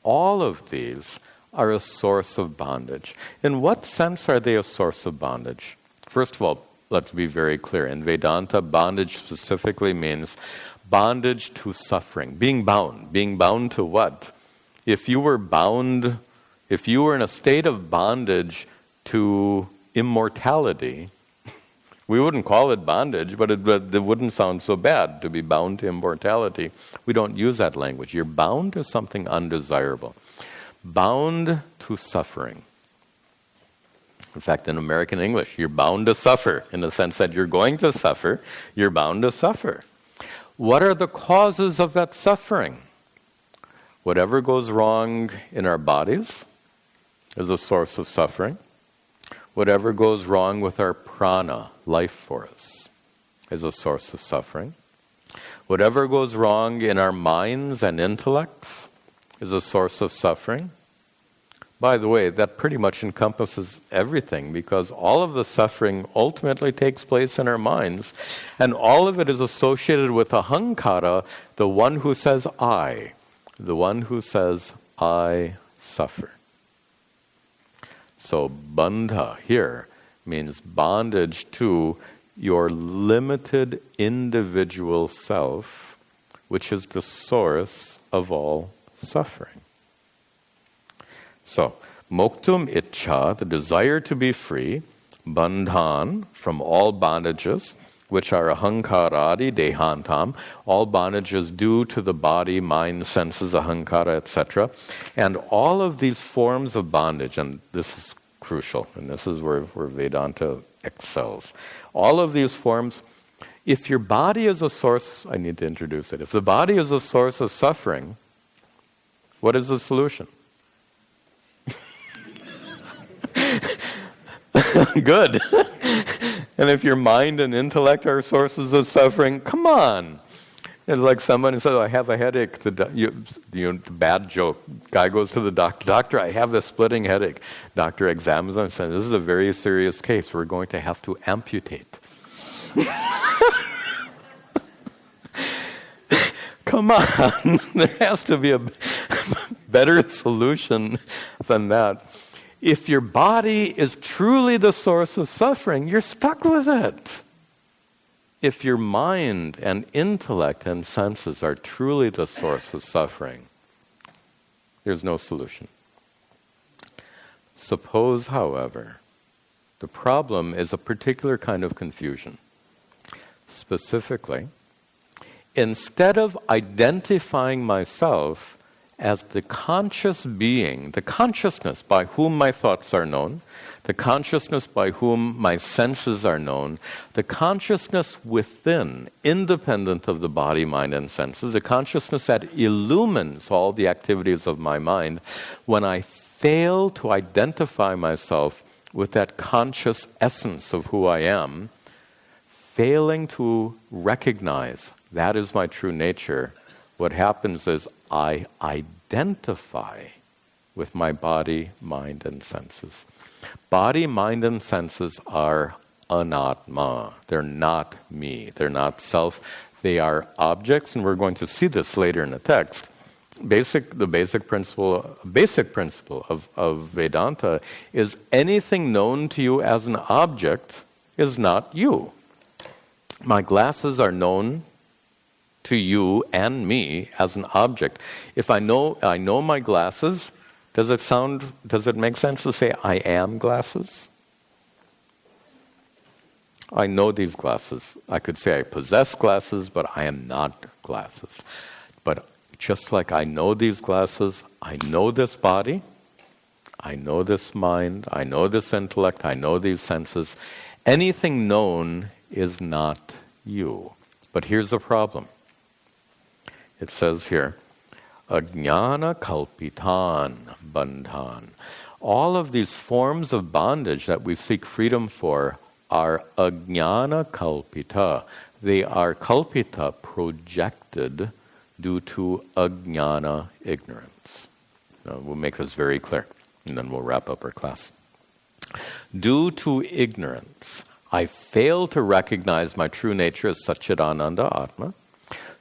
All of these are a source of bondage. In what sense are they a source of bondage? First of all, let's be very clear. In Vedanta, bondage specifically means bondage to suffering. Being bound. Being bound to what? If you were in a state of bondage to immortality, we wouldn't call it bondage, but it wouldn't sound so bad to be bound to immortality. We don't use that language. You're bound to something undesirable. Bound to suffering. In fact, in American English, you're bound to suffer, in the sense that you're going to suffer, you're bound to suffer. What are the causes of that suffering? Whatever goes wrong in our bodies is a source of suffering. Whatever goes wrong with our prana, life force, is a source of suffering. Whatever goes wrong in our minds and intellects is a source of suffering. By the way, that pretty much encompasses everything, because all of the suffering ultimately takes place in our minds, and all of it is associated with ahankara, the one who says I, the one who says I suffer. So bandha here means bondage to your limited individual self, which is the source of all suffering. So, moktum ichha, the desire to be free, bandhan, from all bondages, which are ahankaradi dehantam, all bondages due to the body, mind, senses, ahankara, etc. And all of these forms of bondage, and this is crucial, and this is where Vedanta excels. All of these forms, if your body is a source, I need to introduce it. If the body is a source of suffering, what is the solution? Good. And if your mind and intellect are sources of suffering, come on. It's like somebody says, I have a headache. The bad joke. Guy goes to the doctor. Doctor, I have a splitting headache. Doctor examines him and says, this is a very serious case. We're going to have to amputate. Come on. There has to be a better solution than that. If your body is truly the source of suffering, you're stuck with it. If your mind and intellect and senses are truly the source of suffering, there's no solution. Suppose, however, the problem is a particular kind of confusion. Specifically, instead of identifying myself as the conscious being, the consciousness by whom my thoughts are known, the consciousness by whom my senses are known, the consciousness within, independent of the body, mind, and senses, the consciousness that illumines all the activities of my mind, when I fail to identify myself with that conscious essence of who I am, failing to recognize that is my true nature, what happens is I identify with my body, mind, and senses. Body, mind, and senses are anatma. They're not me. They're not self. They are objects, and we're going to see this later in the text. The basic principle of Vedanta is anything known to you as an object is not you. My glasses are known to you and me as an object. If I know my glasses, does it make sense to say I am glasses? I know these glasses. I could say I possess glasses, but I am not glasses. But just like I know these glasses, I know this body, I know this mind, I know this intellect, I know these senses. Anything known is not you. But here's the problem. It says here, ajnana kalpitan bandhan. All of these forms of bondage that we seek freedom for are ajnana kalpita. They are kalpita, projected due to ajnana, ignorance. Now, we'll make this very clear, and then we'll wrap up our class. Due to ignorance, I fail to recognize my true nature as Satchidananda Atma.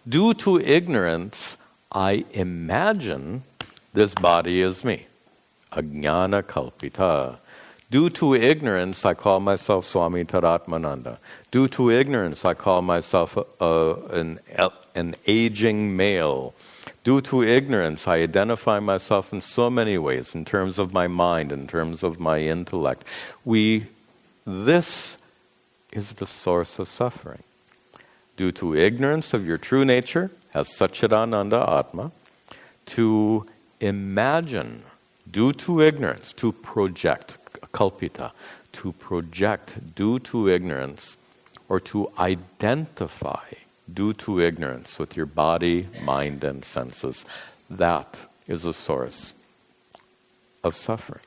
Due to ignorance, I imagine this body is me. Ajnana kalpita. Due to ignorance, I call myself Swami Tadatmananda. Due to ignorance, I call myself an aging male. Due to ignorance, I identify myself in so many ways, in terms of my mind, in terms of my intellect. This is the source of suffering. Due to ignorance of your true nature as Satchidananda Atma, to imagine, due to ignorance, to project, kalpita, to project due to ignorance, or to identify due to ignorance with your body, mind, and senses. That is a source of suffering.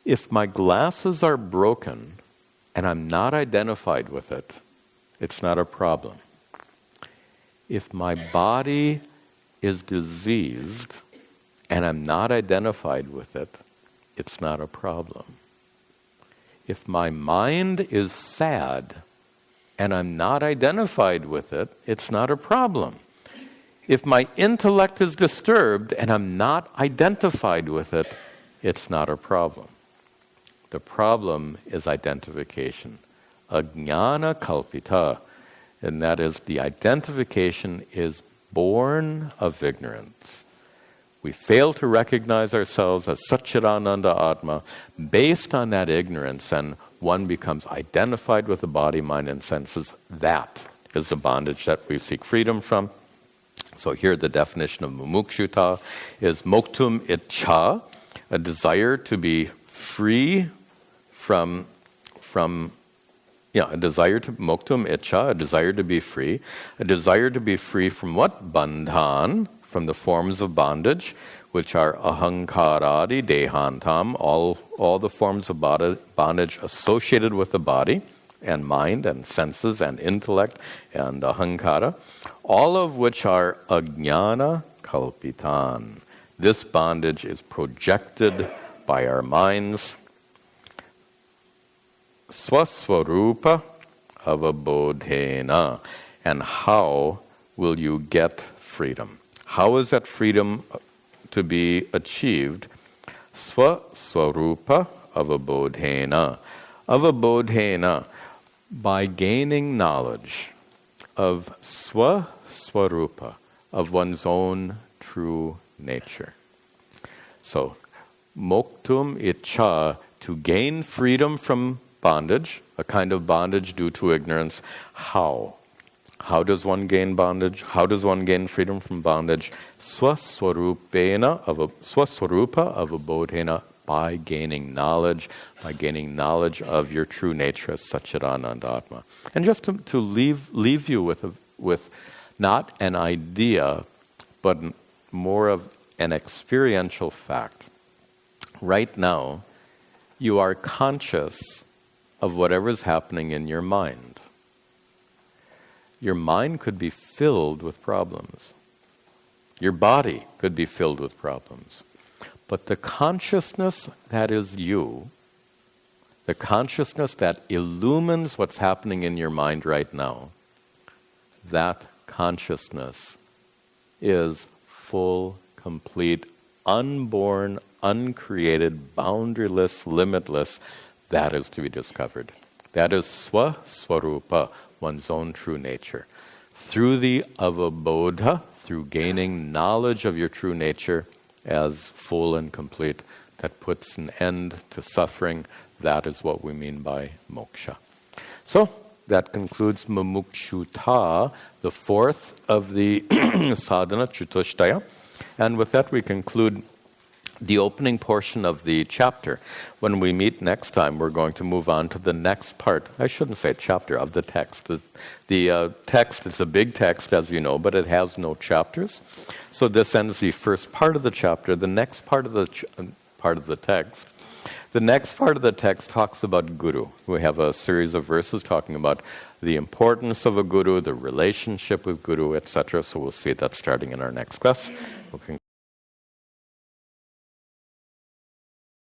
If my glasses are broken and I'm not identified with it, it's not a problem. If my body is diseased and I'm not identified with it, it's not a problem. If my mind is sad and I'm not identified with it, it's not a problem. If my intellect is disturbed and I'm not identified with it, it's not a problem. The problem is identification. Ajnana kalpita, and that is the identification is born of ignorance. We fail to recognize ourselves as Satchidananda Atma based on that ignorance, and one becomes identified with the body, mind, and senses. That is the bondage that we seek freedom from. So here the definition of mumukshutta is moktum ichha, a desire to be free from a desire to moktum ichha, a desire to be free. A desire to be free from what? Bandhan, from the forms of bondage, which are ahankaradi, dehantam, all the forms of bondage associated with the body, and mind, and senses, and intellect, and ahankara, all of which are ajnana kalpitan. This bondage is projected by our minds. Swaswarupa avabodhena. And how will you get freedom? How is that freedom to be achieved? Swaswarupa avabodhena. Avabodhena, by gaining knowledge of swaswarupa, of one's own true nature. So, moktum ichha, to gain freedom from bondage, a kind of bondage due to ignorance. How? How does one gain bondage? How does one gain freedom from bondage? Swaswarupa avabodhena, by gaining knowledge of your true nature as Satchidananda Atma. And just to leave you with not an idea, but more of an experiential fact. Right now, you are conscious of whatever is happening in your mind. Your mind could be filled with problems. Your body could be filled with problems. But the consciousness that is you, the consciousness that illumines what's happening in your mind right now, that consciousness is full, complete, unborn, uncreated, boundaryless, limitless. That is to be discovered. That is swaswarupa, one's own true nature. Through the avabodha, through gaining knowledge of your true nature as full and complete, that puts an end to suffering. That is what we mean by moksha. So, that concludes mumukshutta, the fourth of the sadhana, Chatushtaya. And with that we conclude the opening portion of the chapter. When we meet next time, we're going to move on to the next part. I shouldn't say chapter, of the text. The text is a big text, as you know, but it has no chapters. So this ends the first part of the chapter. The next part of the text. The next part of the text talks about guru. We have a series of verses talking about the importance of a guru, the relationship with guru, etc. So we'll see that starting in our next class.